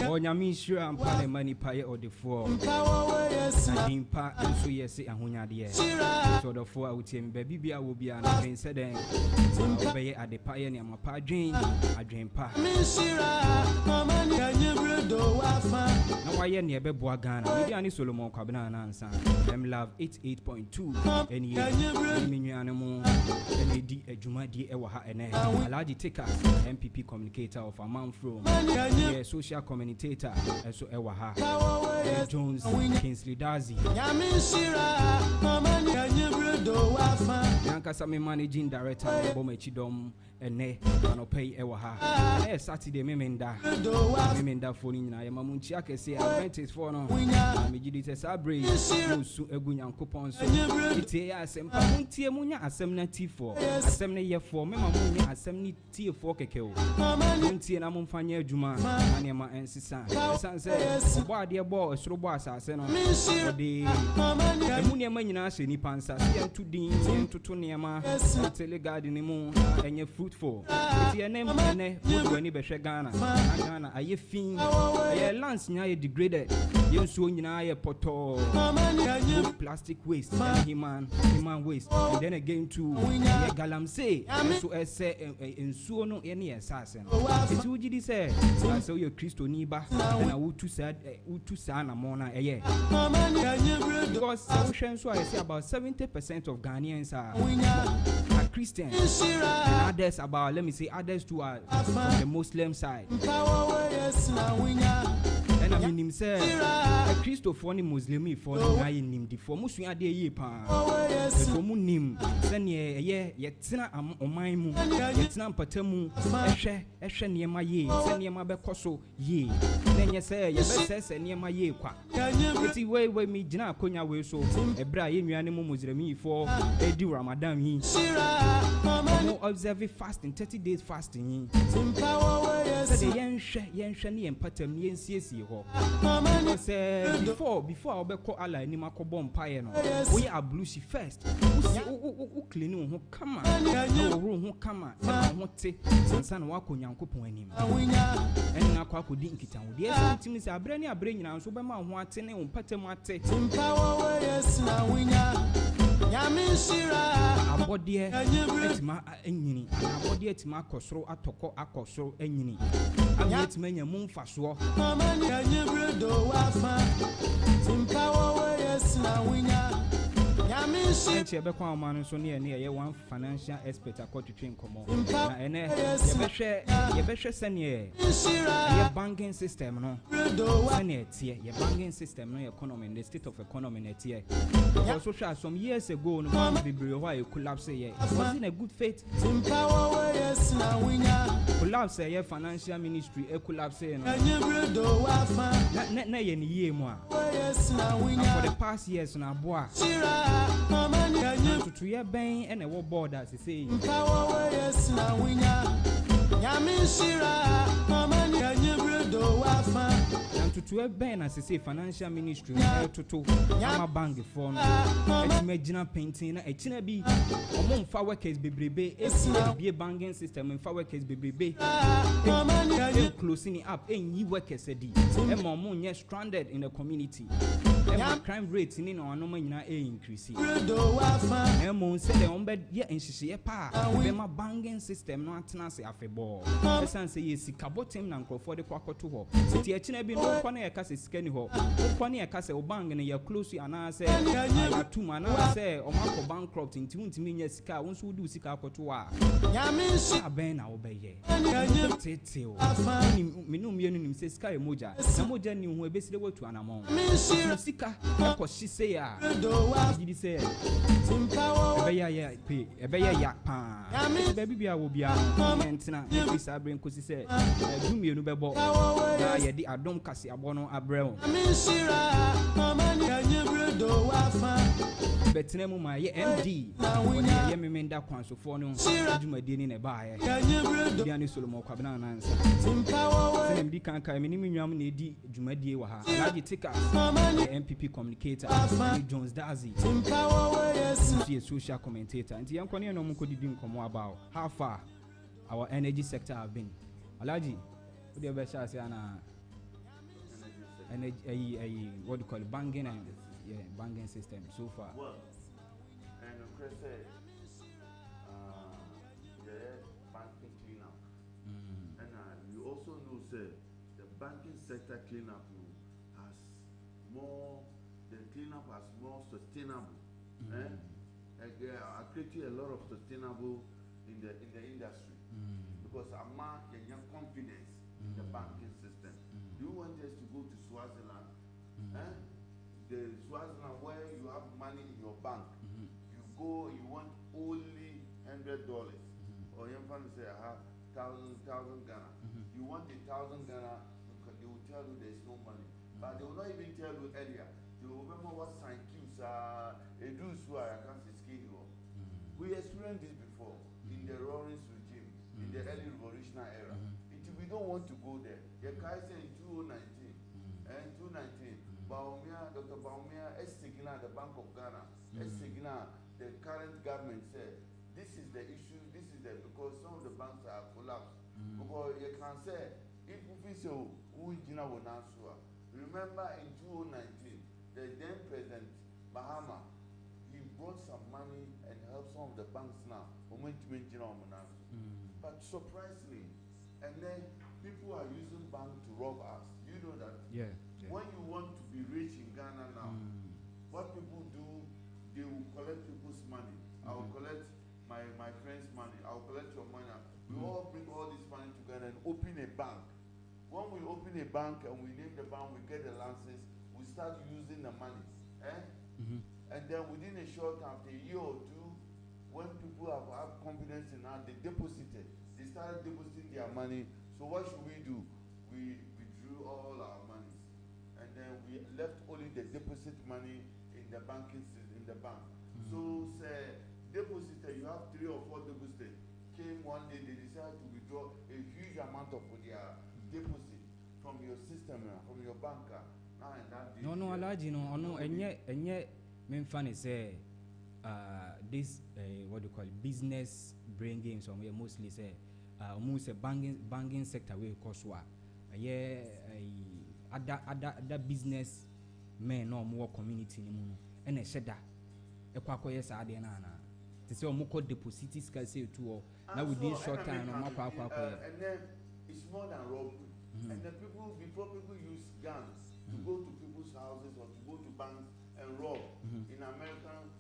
Speaker 2: Onyame nhyira mpa ne mani paye odefo na nimpa nso yesi ahonyade so odefo a utie baby bia wo bia na dwen se den obeye adepaye ne amapa adwen pa na waye ne ebeboa Ghana media ni Solomon Kwabena na ansa Love 88.2 eni menuane mu eni di adwuma di ewa ha ene Alhaji Tika MPP communicator of Amanfro social commentator so ewa ha Jones Kingsley Dazi Yankasa me managing director Bomechi Dom ene anopay ewa ha Saturday memenda phone nyina ya mamunchi akese advantage for no megidi te sabre so egu Nyankopon so itie ya asem pa muntie munya asem na T4 asem na ye4 mema munya asem ni T4 keke o muntie na mumfanya adwuma ane ma ensisa sanse obo ade bo esoro bo asase no ode emunia manyina ase ni pansa se tudin entoto nema tele garden mu enye fruitful itie nem ene wo ni behwe Ghana aye fin aye lands nya ye degraded yenso nyina aye poto plastic waste human waste and then again to galamsey so ese ensuo no ye ne esase no eti ugidi se so your Kristo ni ba na utu sa na mona eye because so I say about 70% of Ghanaians are Christians and others about let me say others too are from the Muslim side. And I mean him say a Christopher ni Muslim for no I nim the for musu ade ye pa for mu nim sen ye tina oman mu ye tina mpatamu ehwe niema ye sen niema be koso ye na nye say ye be sese niema ye kwa eti we mi gina akonya we so ebra ye nnuane mu Muslim for edi Ramadan yi mo observe fasting 30 days fasting so the yenhwe ne empatam ne ensiesie ho say before obeko ala ni makobo mpaye no we ablushi first u clean ho kama o ho kama ho te sansa na wako Nyankopon anim en akwa kodi nkitan wo de esentimi se abre ni abre nyina so be ma ho ate ne empatam ate abodie etima enyini abodie etima akosoro atoko akosoro enyini ametima nya mu mfaso Enche be kwa manu so ne ye one financial expert akot twin komo na ene ye behwe sene ye banking system no sene tie ye banking system no economy the state of economy na tie because social some years ago no man be why collapse ye was in a good faith collapse ye financial ministry collapse no na ye ni ye mu a for the past years na boa to your bang and a war border to say to a ban as I say financial ministry to my bank for imagine painting a china be among far workers be a banking system and far workers be closing it up and you workers and more stranded in the community and crime rates in our normal increase and mon said the ombed yeah and she pa my banking system not say afebo the san say yes kabotim na for the kwakoto ho ti china be no kwane e kase skani ho kwane e kase obang na ya close ana say atum ana say o mako bankrupt nti untimi nya sika wonso du sika akoto a aben na obeye tete o minu mienu nim say sika emoja na moja ni ho ebesire watu anamon sika ko shise ya gidi say ebeya ya pa baby bia wo bia entina bisa brain ko say dumienu bebo na ye di adom kase abono abrel betene mu ma ye MD woni ye memenda kwanso fo no adwumadi ni ne baaye dia ni Solomon Kwabena na ansa se MD kanka me ni menwam na edi adwumadi wa ha Alhaji Tika ye MPP communicator Jones Dazi ye social commentator nti yankone no mu ko didi nkomo about how far our energy sector have been Alhaji What do you best say ana energy what do you call it, banking and banking system so far?
Speaker 1: Well, and of course, the banking cleanup. And you also know, say, the banking sector cleanup has more, the cleanup has more sustainable. I created a lot of sustainable in the industry because I'm young confidence in the banking system. Do you want us to go to Swaziland? The Swaziland where you have money in your bank, you go, you want only $100, or you can say I have 1,000 Ghana. You want the 1,000 Ghana, they will tell you there is no money, but they will not even tell you earlier. They will remember what sign cues are. They do so I can't say skin. We experienced this before in the Rawlings regime, in the early revolutionary era. We don't want to go there. The guy said in 2019, and 2019, Dr. Baumia, Estigina, the Bank of Ghana, Estigina, the current government said, this is the issue, because some of the banks are collapsed. Because you can say, if we say, remember in 2019, the then President Mahama, he brought some money and helped some of the banks now. But surprisingly, and then people are using banks to rob us. You know that?
Speaker 2: Yeah.
Speaker 1: When you want to be rich in Ghana now, what people do, they will collect people's money. I will collect my friend's money. I will collect your money. We all bring all this money together and open a bank. When we open a bank and we name the bank, we get the license, we start using the money. And then within a short time, after a year or two, when people have confidence in us, they deposited. They started depositing their money. So what should we do? We withdrew all our monies. And then we left only the deposit money in the banking system, in the bank. So say depositor, you have 3 or 4 depositors. Came one day, they decided to withdraw a huge amount of their deposit from your system, from your banker. Now and that day.
Speaker 2: No, Alaji, no, and yet, main fun is this what do you call it, business brain games, or mostly say almost a banking sector way cost what other business men or more community and a shedder a quack yes I didn't to say almost deposit say to now within short time
Speaker 1: and then it's more than robbery. And then before people use guns to go to people's houses or to go to banks and rob in American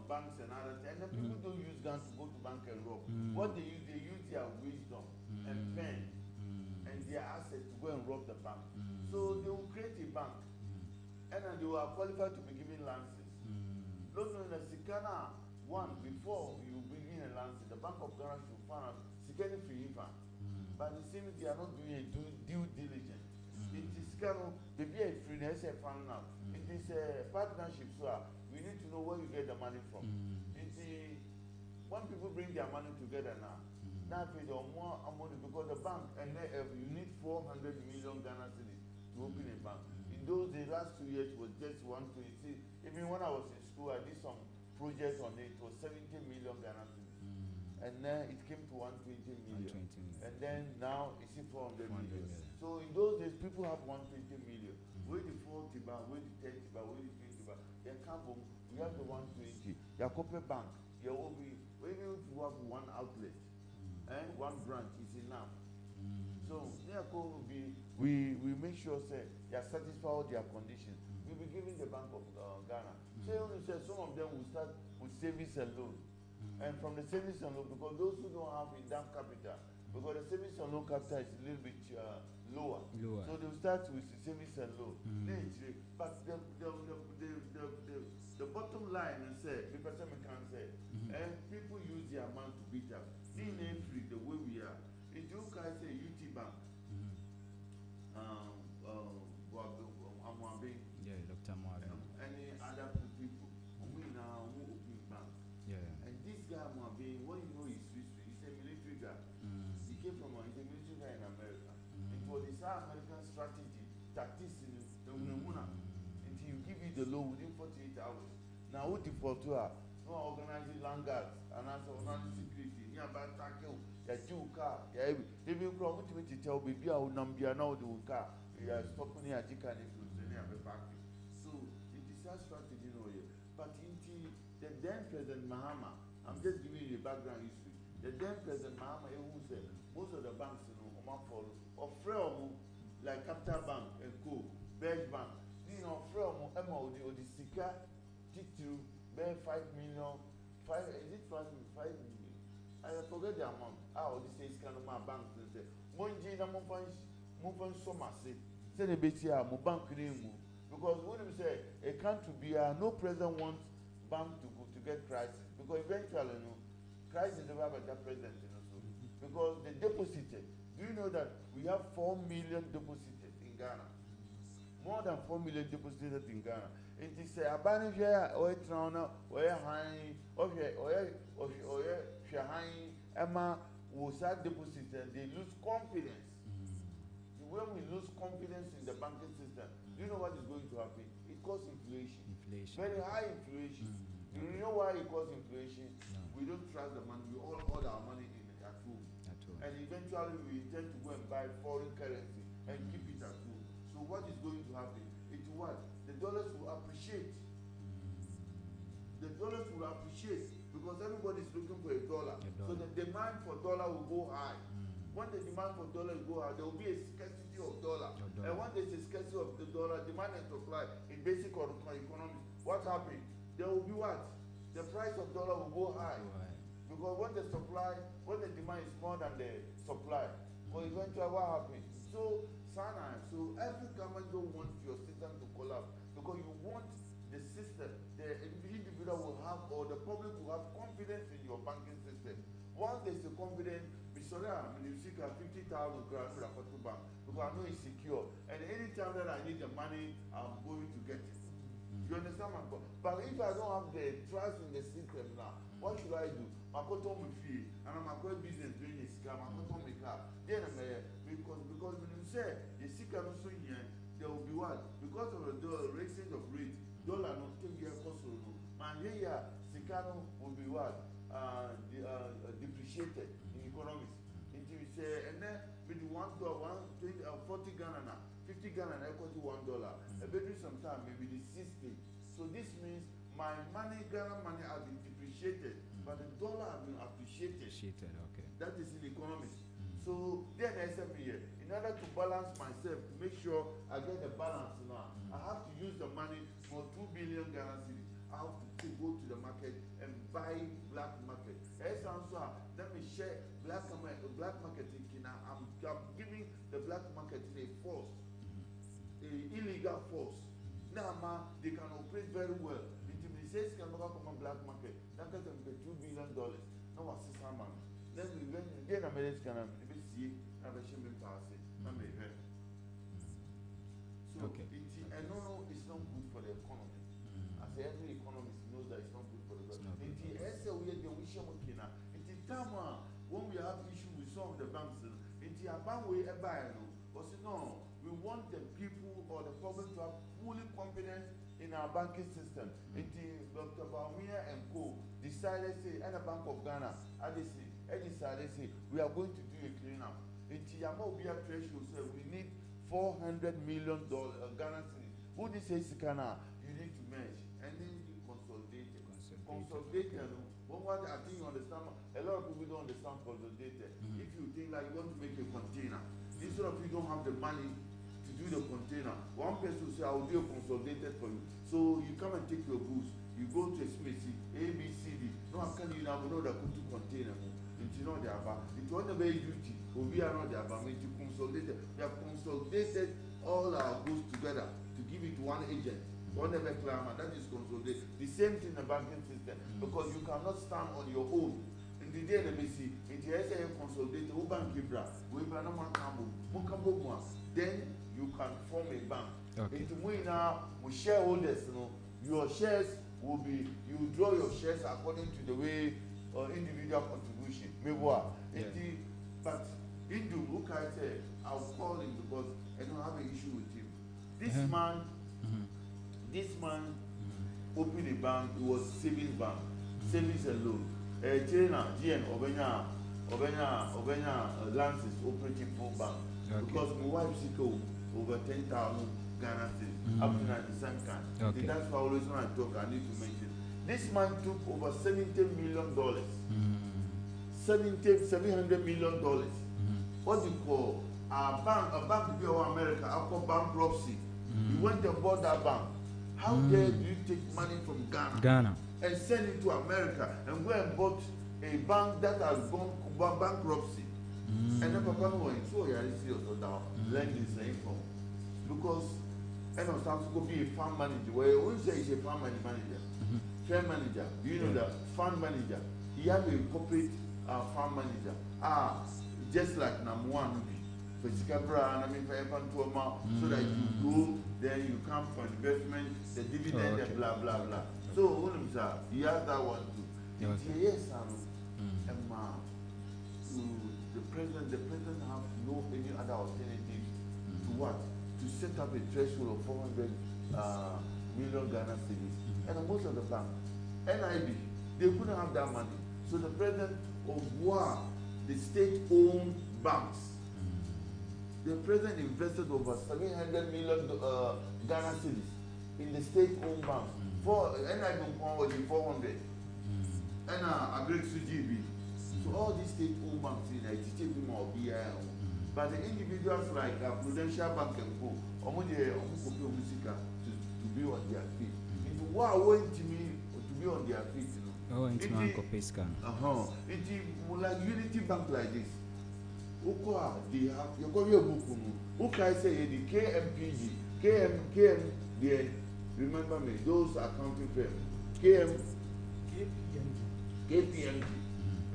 Speaker 1: banks and other things. And then people don't use guns to go to bank and rob. What they use their wisdom and pen and their assets to go and rob the bank. So they will create a bank and then they are qualified to be given licenses. Don't know that Sikana one before you begin a license, the Bank of Ghana should find Sikani free fund. But it seems they are not doing a due diligence. It is kind of maybe a free fund now. It is a partnership, so we need to know where you get the money from. When people bring their money together now pay the more money because the bank and you need 400 million Ghana cedis to open a bank. In those days, last 2 years was just 120. Even when I was in school, I did some projects on it. It was 70 million Ghana cedis. And then it came to 120 million. And then now it's 400 million. So in those days, people have 120 million. Where the 40 bar, where the 30 bar, where the 20 bar. They come home, we have the 120. Your corporate bank, even if you have one outlet, and one branch is enough. So we make sure say they are satisfied with their conditions. We'll be giving the Bank of Ghana. So some of them will start with savings and loan. And from the savings and loan, because those who don't have enough capital, because the savings and loan capital is a little bit lower. So they'll start with the savings and loan. But the bottom line is the person can say, and people use their money to beat us. Seeing free the way we are. If you guys say UT Bank,
Speaker 2: Dr. Moabi,
Speaker 1: any other people, we now open bank. And this guy Moabi, what you know is he's a military guy. He came from he's a military guy in America. It was the South American strategy, tactics in the Unamuna. Until you give you the loan within 48 hours. Now what default to her? No organizing land guards and also organizing security, nearby tackle, yɛgye wo car yɛyɛ ebi kura ɔmo tumi tete wo beebi a wonam bia na wode wo car yɛ stop ne yɛagye car ne firi so ne yɛabɛba ake so it is that strategy no yɛ but nti the then President Mahama, I'm just giving you the background history. The then President Mahama who said most of the banks follow or free like Capital Bank and Co, Best Bank, free or the Sika T2 bear 5 million, 5 is it 5 million? I forget the amount. Or this is kind of my bank say Monji na mo so massive. Say the betia mo bank name because when we say a country be no president wants bank to go to get crisis because eventually crisis never have that president so because they deposited. Do you know that we have 4 million deposited in Ghana? More than 4 million deposited in Ghana. It is a banner or a trauma or a high or a high Emma was that deposited, they lose confidence. When we lose confidence in the banking system, do you know what is going to happen? It causes inflation. Very high inflation. Do you know why it causes inflation? No. We don't trust the money. We all hold our money at home. And eventually we intend to go and buy foreign currency and keep it at home. So what is going to happen? It's what? The dollars will appreciate. The dollars will appreciate because everybody is looking for a dollar. So the demand for dollar will go high. When the demand for dollar go high, there will be a scarcity of dollar. And when there is a scarcity of the dollar, demand and supply in basic economics, what happens? There will be what? The price of dollar will go high. Because when the demand is more than the supply, but eventually what happens? So every government don't want your system to collapse because you want the system, the individual will have or the public will have confidence in your banking system. Once there's a confidence, we saw that you seek 50,000 grand for the bank because I know it's secure. And anytime that I need the money, I'm going to get it. You understand my point? But if I don't have the trust in the system now, what should I do? I go to my fee and I'm a great business doing this scam. I go to my car. Then because when you say the secret also here, there will be what? Because of the exchange of rate, dollar not take your cost. And here, Sikano will be what? Depreciated in economics. Until we say, and then with $1, 40 Ghana now, 50 Ghana equal to $1. A bit sometime maybe the 60. So this means my money, Ghana money, has been depreciated, but the dollar has been appreciated.
Speaker 2: Okay.
Speaker 1: That is in economics. So then I said here, in order to balance myself, to make sure I get the balance now, I have to use the money for 2 billion Ghana cedis. I have to go to the market and buy black market. Let me share black market in I'm giving the black market a force, an illegal force. Now they can operate very well. It says can come on black market. That can be $2 billion. No what's this man. Then we went then Americans can see have a shame pass it. So
Speaker 2: okay.
Speaker 1: It's not good for the economy. As every economist knows that it's not good for the economy. It is time when we have issues with some of the banks. No, we want the people or the public to have fully confidence in our banking system. Dr. Bawumia and Co. decided say, and the Bank of Ghana, decided say, we are going to do a cleanup. Yamobia Treasury said we need $400 million Ghana cedis. Who this is Ghana? You need to merge and then you consolidate. What I think you understand, a lot of people don't understand consolidated. If you think like you want to make a container, instead of you don't have the money to do the container, one person will say, I will do a consolidated for you. So you come and take your goods, you go to a space, A, B, C, D. No, I can't you now know that could do container. It's not the above. It's one of the duty. We are not the above. To consolidate. We have consolidated all our goods together to give it to one agent. Whatever climate, that is consolidated. The same thing in the banking system, because you cannot stand on your own. In the day of the BC, in the SA consolidated, then you can form a bank.
Speaker 2: Okay.
Speaker 1: Into we now, we shareholders, your shares will be, you draw your shares according to the way individual contribution. But Indu, who can say, I'll call him because I don't have an issue with him. This man opened a bank. It was savings bank, savings and loan. China, GN, Obenya, Lance's operating full bank.
Speaker 2: Okay.
Speaker 1: Because my wife Siko over 10,000 Ghana cedis up to 97 can.
Speaker 2: Okay.
Speaker 1: That's why always when I talk, I need to mention. This man took over $70 million. $700 million. What do you call a bank in America, I call bankruptcy. You went and bought that bank. How dare you take money from Ghana and send it to America and go and bought a bank that has gone bankruptcy? And then Papa going, so you are serious or now lending same from because and on some could be a farm manager. Where you won't say he's a farm manager, fair manager. Do you know that fund manager? He have a corporate farm manager. Just like Namuan for Scabra and I mean for Epantuama, so that you go, then you come for investment, the dividend, and blah blah blah. So he has that one too. Yes, the president have no any other alternative to what? To set up a threshold of 400 million Ghana cedis. And most of the banks, NIB, they couldn't have that money. So the president of the state-owned banks, the president invested over 700 million Ghana cedis in the state-owned banks. For NIB was 400, and Agric GB. So all these state-owned banks in ITT or BIL, but the individuals like Prudential Bank and Co, to be on their feet. If you are going to be on their feet,
Speaker 2: it's
Speaker 1: like Unity Bank like this. They have you call your book. Who can say the KMPG, KM, the remember me, those accounting firms, KPMG.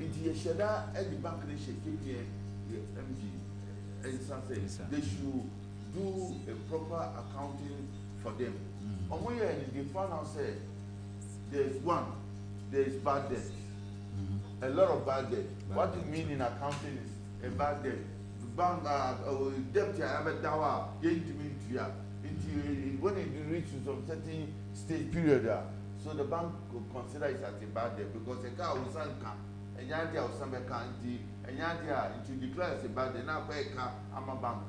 Speaker 1: It's Shada and the bank they should KPMG and say they should do a proper accounting for them. On the found out say there's bad debt. A lot of bad debt. What you mean in accounting is a bad debt. Bank debt I have a dawa when it reaches some certain stage period, so the bank will consider it as a bad debt because a car will sell car. And Yandia or some county, and Yandia to declare as a bad debt. Now pay car, I'm a bank.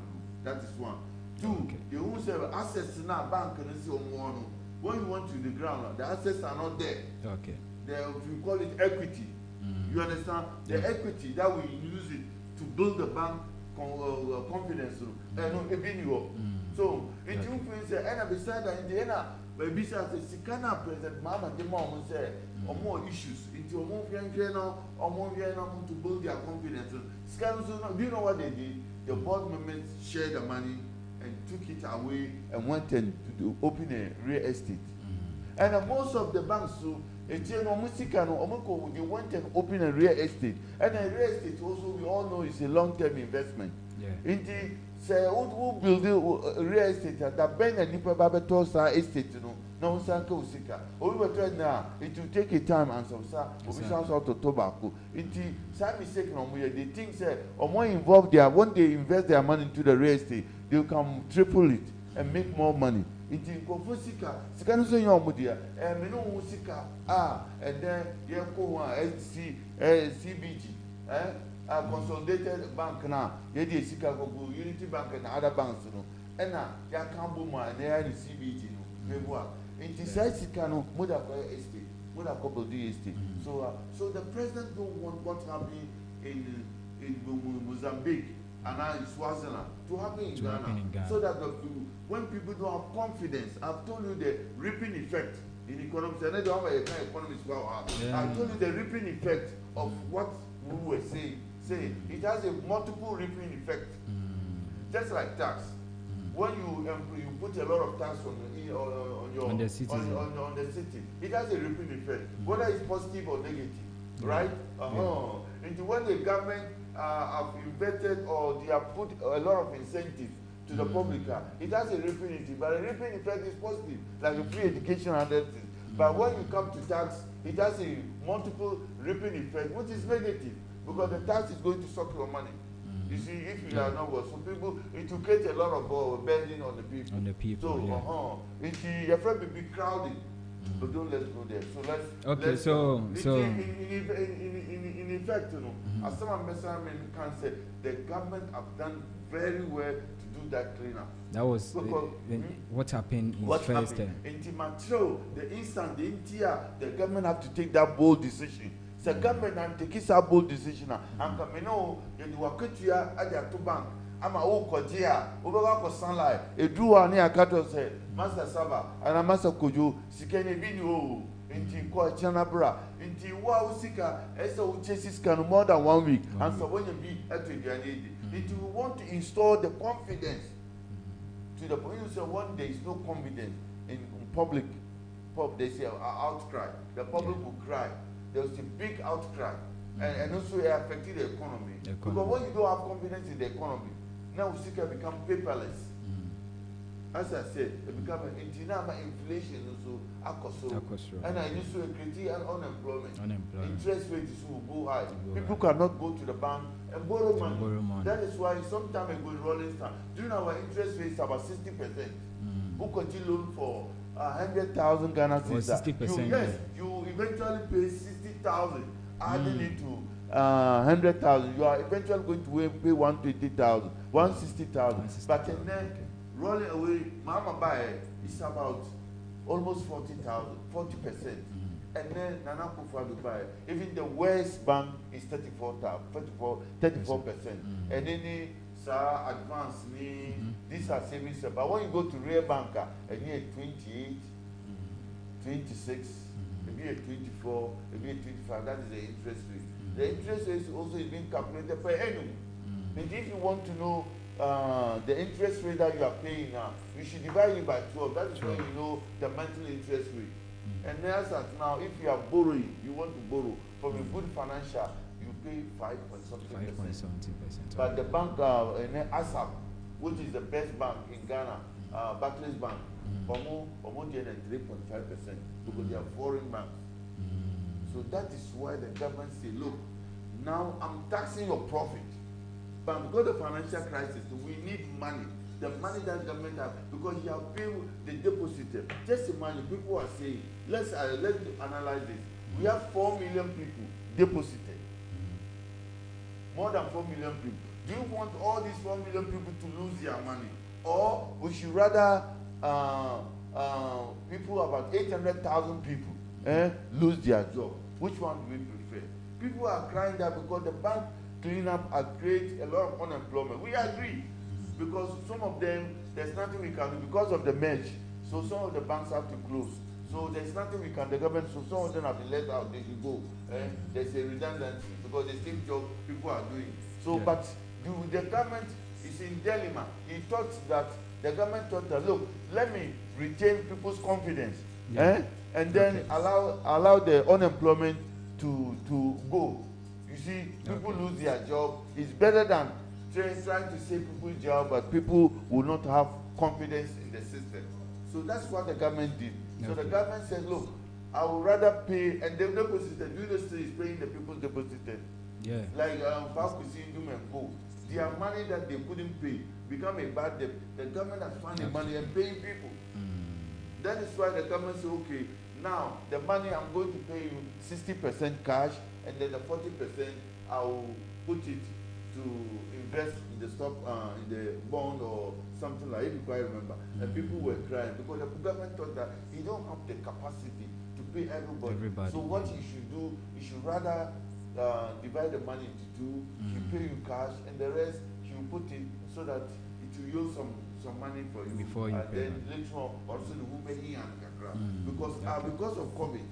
Speaker 1: That is one. Two, you won't have assets in our bank and it's on one. When you went to the ground, the assets are not there.
Speaker 2: Okay.
Speaker 1: We call it equity. You understand? The equity that we use it to build the bank confidence. So, it influences, and beside that, in the end, besides the Sikana President Mama, the mom said, or more issues into a more to build their confidence. Do you know what they did? The board members shared the money and took it away and went to open a real estate. And most of the banks, they went and opened a real estate. And a real estate also, we all know, is a long-term investment. Indeed, say who build real estate that Ben and Nipa Babatosa estate, no Sanko Sika. We were trying now, it will take a time and some sounds out of tobacco. Indeed, some mistake on where they think say or more involved there, when they invest their money into the real estate, they can triple it and make more money. Indeed, Kofusika, Sikano your Mudia, and Mino Sika, and then CBG, consolidated bank now, Yedi Chicago, Unity Bank and other banks, and now Yakambuma and there is CBG, in the side Sikano, Mudako estate, Mudako D estate. So the president don't want what's happening in Mozambique and now in Swaziland to happen in Ghana, so that when people don't have confidence, I've told you the reaping effect in economics, and I don't have a kind of economics. I told you the reaping effect of what we were saying. It has a multiple reaping effect, just like tax. When you put a lot of tax on the city, it has a reaping effect, whether it's positive or negative, right? And when the government have invested or they have put a lot of incentives to the public, it has a reaping effect, but a reaping effect is positive, like a free education and other things. But when you come to tax, it has a multiple reaping effect, which is negative, because the tax is going to suck your money. You see, if you are not well, so people, it will create a lot of burden on the people. So, your friend will be crowded. But don't let's go there. So let's.
Speaker 2: Okay,
Speaker 1: let's
Speaker 2: so
Speaker 1: in effect, you know, as someone can say, the government have done very well to do that cleanup.
Speaker 2: That was
Speaker 1: Because,
Speaker 2: what happened in
Speaker 1: what
Speaker 2: first
Speaker 1: happened? In Timatro, the instant the India, the government have to take that bold decision. The government and take a bold decision. And come, you know, you work at your two bank. I'm a old Kodia, over sunlight, a drew near Kato said, Master Saba, and a Master Kojo, Sikane Bino, into Chanabra, into Wawsika, Eso chases can more than 1 week, and so when you be at the need, if you want to install the confidence to the point, you say one there is no confidence in public, they say outcry, the public will cry, there was a big outcry, and also it affected the economy. Because when you don't have confidence in the economy, now we can become paperless. As I said, it become inflation also, and I used to create unemployment. Interest rates will go high. People cannot go to the bank and borrow money. That is why sometime ago in Rolling Stone, during our interest rates about 60%. Who continue loan for 100,000 Ghana cedis? 60%. Yes, you eventually pay 60,000, adding it to 100,000. You are eventually going to pay 120,000, 160,000. But then rolling away, Mama buy is about almost 40,000, 40%. And then Nana Akufo-Addo buy, even the West Bank is 34%. And then advance these are savings. But when you go to real banker, and you at 28, 26, maybe at 24, maybe at 25, that is the interest rate. The interest rate also is being calculated per annum. But if you want to know the interest rate that you are paying now, you should divide it by 12. That is when you know the monthly interest rate. And as at now, if you are borrowing, you want to borrow from a good financial, you pay 5.something%. But the bank, ASAP, which is the best bank in Ghana, Barclays Bank, almost 3.5% because they are foreign banks. So that is why the government say, look, now I'm taxing your profit. But because of the financial crisis, we need money. The money that government has, because you have paid the deposit. Just imagine, people are saying, let's analyze this. We have 4 million people deposited. More than 4 million people. Do you want all these 4 million people to lose their money? Or we should rather people, about 800,000 people, lose their job? Which one do we prefer? People are crying that because the bank cleanup has created a lot of unemployment. We agree. Because some of them, there's nothing we can do because of the merge. So some of the banks have to close. So there's nothing we can, the government, so some of them have been let out, they should go. There's a redundancy because the same job people are doing. So, but the government is in dilemma. He thought that, the government thought that, look, let me retain people's confidence. And then allow the unemployment to go. You see, people lose their job. It's better than trying to save people's job, but people will not have confidence in the system. So that's what the government did. So the government said, look, I would rather pay, and the deposited, University is paying the people's deposited. Like Fakusi, Doom and Co. Their money that they couldn't pay become a bad debt. The government has found the money and paying people. That is why the government said, okay, now the money I'm going to pay you 60% cash, and then the 40% I'll put it to invest in the stock, in the bond or something like it, if I remember. And people were crying because the government thought that he don't have the capacity to pay everybody. So what you should do, you should rather divide the money into two. He pay you cash, and the rest he will put it so that it will yield some money for you. Before you pay. Then later on, also the women here and Kakra. Because of COVID.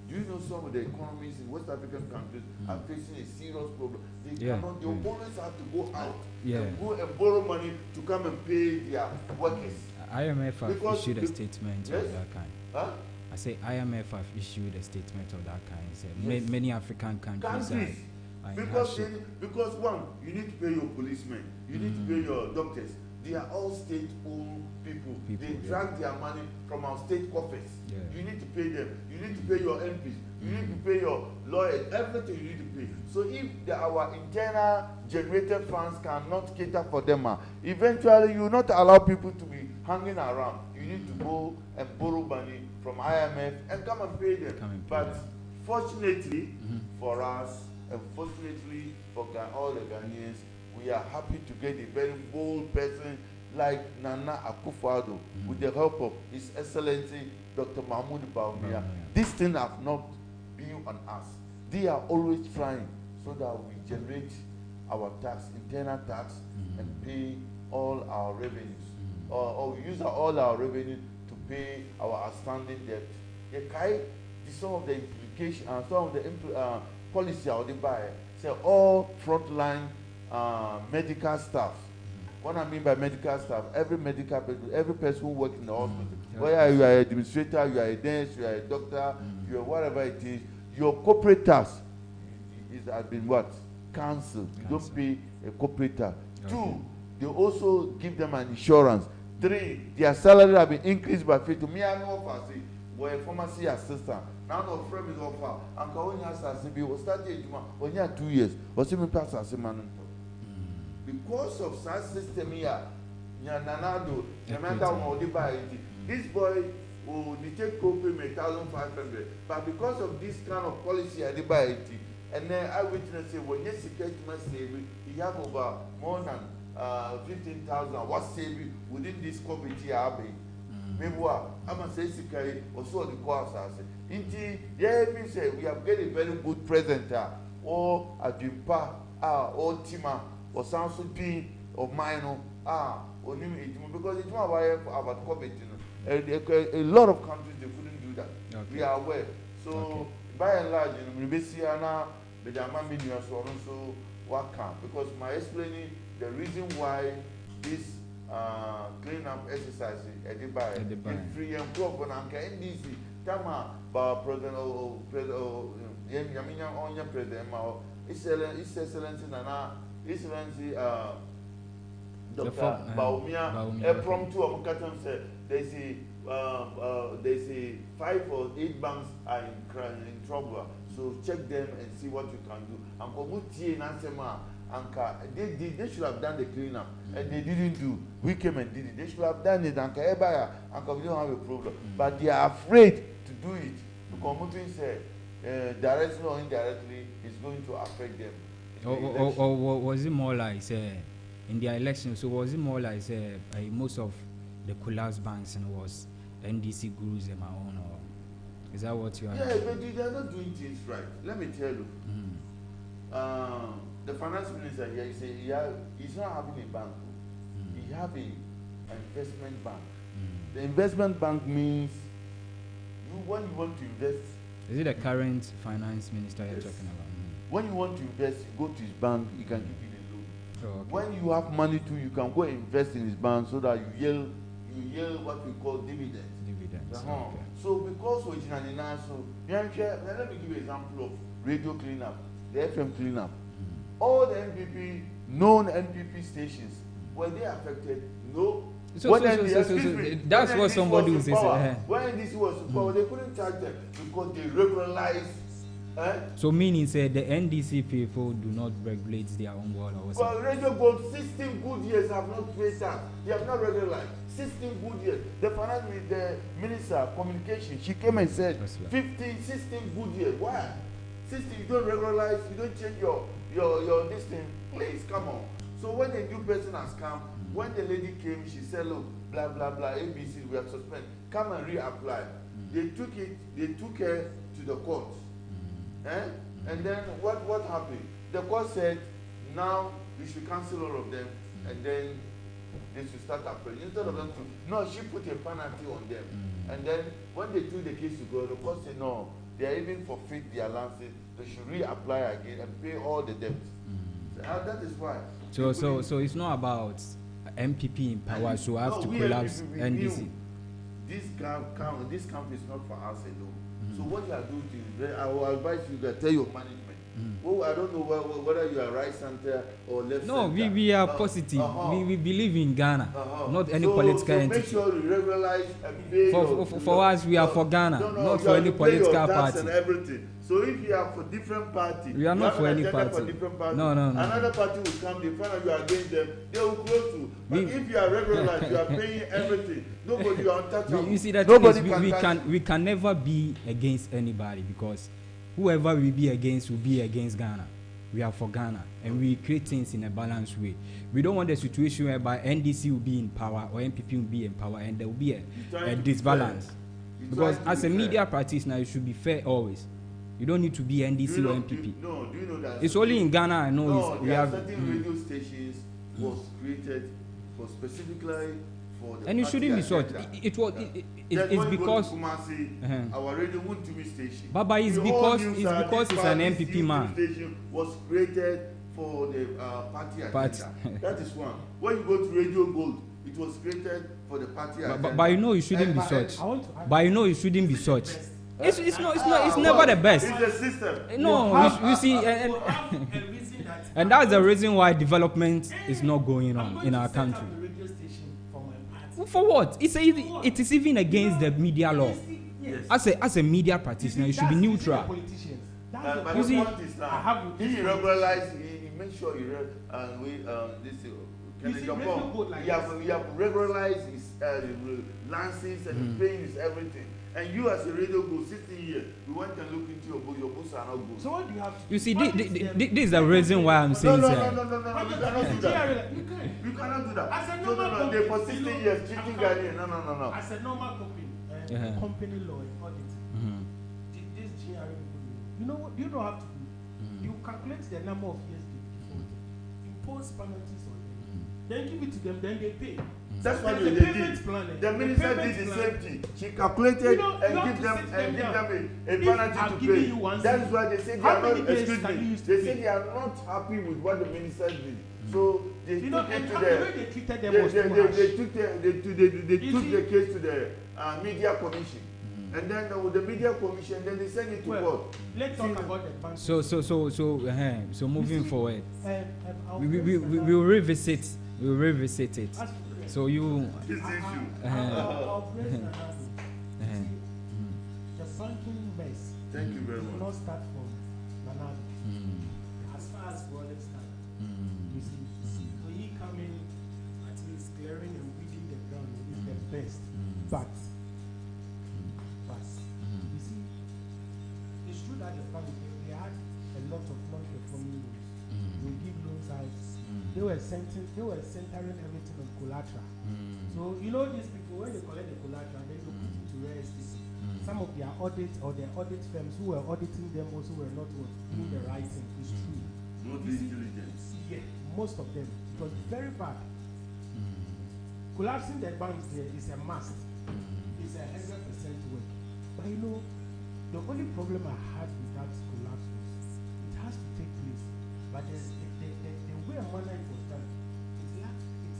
Speaker 1: Do you know some of the economies in West African countries are facing a serious problem? They cannot, they always have to go out and go and borrow money to come and pay their workers.
Speaker 2: IMF have issued a statement of that kind. I say IMF have issued a statement of that kind. Say many African countries are
Speaker 1: because one, you need to pay your policemen, you need to pay your doctors. They are all state-owned people. They drag their money from our state coffers. You need to pay them. You need to pay your MPs. You need to pay your lawyers. Everything you need to pay. So if our internal generated funds cannot cater for them, eventually you will not allow people to be hanging around. You need to go and borrow money from IMF and come and pay them. But fortunately for us, and fortunately for all the Ghanaians, we are happy to get a very bold person like Nana Akufo-Addo with the help of His Excellency Dr. Mahmoud Bawumia. This thing have not been on us. They are always trying so that we generate our tax, internal tax, and pay all our revenues. Or we use all our revenue to pay our outstanding debt. Some of the implications and some of the policy I would buy. Say all frontline medical staff. What I mean by medical staff, every person who works in the hospital, whether you are an administrator, you are a nurse, you are a doctor, you are whatever it is, your corporate tax has been what? Cancelled. You don't pay a corporate tax. Okay. 2, they also give them an insurance. 3, their salary have been increased by 50. Me, I know of us, we're a pharmacy assistant. Now no friend is offer. And when you have Sasibi, we started when you have 2 years. What's even past Sasiman? Because of such system here, Nanado, no matter how they buy it, this boy will take co-payment 1,500. But because of this kind of policy, they buy it. And then I witness say when yes, he have over more than 15,000. What saving within this committee? Maybe what I'm a say Sikai or so the course as indeed, yeah, we say we have get a very good presenter or a Jimpa or Tima or Samsung or Mino or because it's not about COVID. A lot of countries they couldn't do that. Okay. We are aware. So by and large, we see now the German media so what can because my explaining the reason why this clean up exercise in free and proper and NDC Tama by President Yaminya on your President His Excellency Nana Excellency Dr. Bawumia from 2 of Katam said they say 5 or 8 banks are in trouble. So check them and see what you can do. And Komuti Nansema they should have done the cleanup and they didn't do. We came and did it. They should have done it and we don't have a problem. But they are afraid to do it because Mutin said directly or indirectly it's going to affect them.
Speaker 2: Or was it more like in the election? So was it more like most of the collapse banks and was NDC gurus in my own, or is that what you are?
Speaker 1: Yeah, but they are not doing things right. Let me tell you. The finance minister here, he's not having a bank. He have an investment bank. The investment bank means when you want to invest.
Speaker 2: Is it the current finance minister you're talking about?
Speaker 1: When you want to invest, you go to his bank, he can give you the loan.
Speaker 2: Oh, okay.
Speaker 1: When you have money too, you can go invest in his bank so that you yield what we call dividends.
Speaker 2: Okay.
Speaker 1: So because originally now, let me give you an example of radio cleanup, the FM cleanup. All the known NPP stations, were they affected? No.
Speaker 2: That's what somebody was saying.
Speaker 1: When this was power, they couldn't charge them because they regularized.
Speaker 2: So meaning the NDC people do not regulate their own water.
Speaker 1: Well, Radio Gold 16 good years have not paid tax. They have not regularized. 16 good years. The finance minister of communication, she came and said 16 good years. Why? 16, you don't regularize, you don't change your this thing. Please come on. So when a new person has come, when the lady came, she said, look, blah blah blah, ABC, we have suspended. Come and reapply. They took her to the court. And then what happened? The court said, now we should cancel all of them, and then they should start applying. Instead of them to, no, she put a penalty on them. And then when they took the case to go, the court said, no, they are even forfeit their allowances. They should reapply again and pay all the debts. So, that is why.
Speaker 2: So it's not about MPP in power, so have to collapse NDC.
Speaker 1: This camp is not for us alone. So what you are doing is, I will advise you to tell your management, Oh, I don't know whether you are right center or left
Speaker 2: No,
Speaker 1: center.
Speaker 2: we are positive. We believe in Ghana, not any political
Speaker 1: so
Speaker 2: entity.
Speaker 1: Make sure you regularize and pay
Speaker 2: For us, we are for Ghana, not for any political party.
Speaker 1: And everything. So if you are for different party,
Speaker 2: we are not for any party. No.
Speaker 1: Another party will come, they find out you are against them, they will close you. But if you are regularized, you are paying everything. Nobody you are untouchable.
Speaker 2: You see, that we can never be against anybody, because whoever we be against will be against Ghana. We are for Ghana, and we create things in a balanced way. We don't want a situation whereby NDC will be in power or NPP will be in power and there will be a disbalance. Because as a media practitioner, you should be fair always. You don't need to be NDC or NPP.
Speaker 1: Do you know that?
Speaker 2: It's only in Ghana I know.
Speaker 1: We have certain radio stations was created for specifically for the.
Speaker 2: And it shouldn't be such. It's because
Speaker 1: our radio Wontumi station.
Speaker 2: Baba is because it's an NPP man.
Speaker 1: Station was created for the party agenda. That is one. When you go to Radio Gold, it was created for the party agenda.
Speaker 2: But you know it shouldn't be such. But you know it shouldn't be such. It's never the best.
Speaker 1: It's the system.
Speaker 2: No, you see, and that's the reason why development is not going on in our country. For what? It is even against the media law. As a media practitioner, you should be neutral.
Speaker 1: But you see, if you regularize, you make sure you have regularized his lances and paying his everything. And you as a radio go 16 years, we went and look into your book. Your books are not good.
Speaker 3: So what do you have to
Speaker 2: You see, this is the reason why I'm saying
Speaker 1: no. You cannot do that. You cannot do that. No. They for 16 years cheating Ghanaian. No.
Speaker 3: As a normal company, company law and audit, this GRA, you know what? You don't have to do. You calculate the number of years they default, impose penalties on them, then give it to them, then they pay.
Speaker 1: That's what they did. The minister did the same thing. She calculated and give them a penalty to pay. That is why they say they are not. Excuse me. They say they are not happy with what the minister did. So they took it to the case to the media commission. And then the media commission, then they send it to court.
Speaker 3: Let's talk about the bank.
Speaker 2: So moving forward, we will revisit. We will revisit it. So you.
Speaker 1: This issue.
Speaker 3: The banking mess.
Speaker 1: Thank you very much.
Speaker 3: Will not start from Nanado. As far as wallet start, you see, so he coming at least clearing and weeding the ground is the best. But you see, it's true that the bank they had a lot of non-performing loans. They give loans out. They were centering everything on collateral. So you know these people, when they collect the collateral, they go put it to real estate. Some of their audit or their audit firms who were auditing them also were not doing the right thing. It's true.
Speaker 1: Not due diligence.
Speaker 3: Yeah, most of them. It was very bad. Collapsing the banks there is a must. It's 100% work. But you know, the only problem I had with that collapse was it has to take place. But the way and manner it was done, it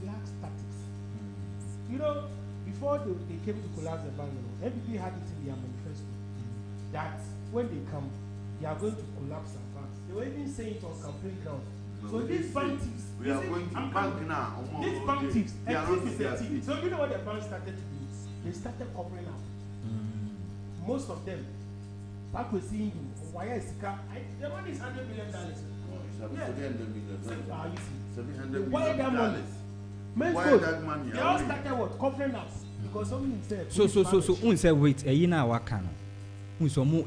Speaker 3: lacks tactics. You know, before they came to collapse the bank, everybody had it in their manifesto that when they come, they are going to collapse our banks. They were even saying it on campaign grounds. So these bank thieves,
Speaker 1: we are going to bank now.
Speaker 3: These bank thieves, a thief is a thief. So you know what the bank started to do? They started covering up. Most of them, back with seeing you, why is the money is $100 million. Why that money? Why that money? They all started what? Covering up. Because something said.
Speaker 2: So say wait, you know what can.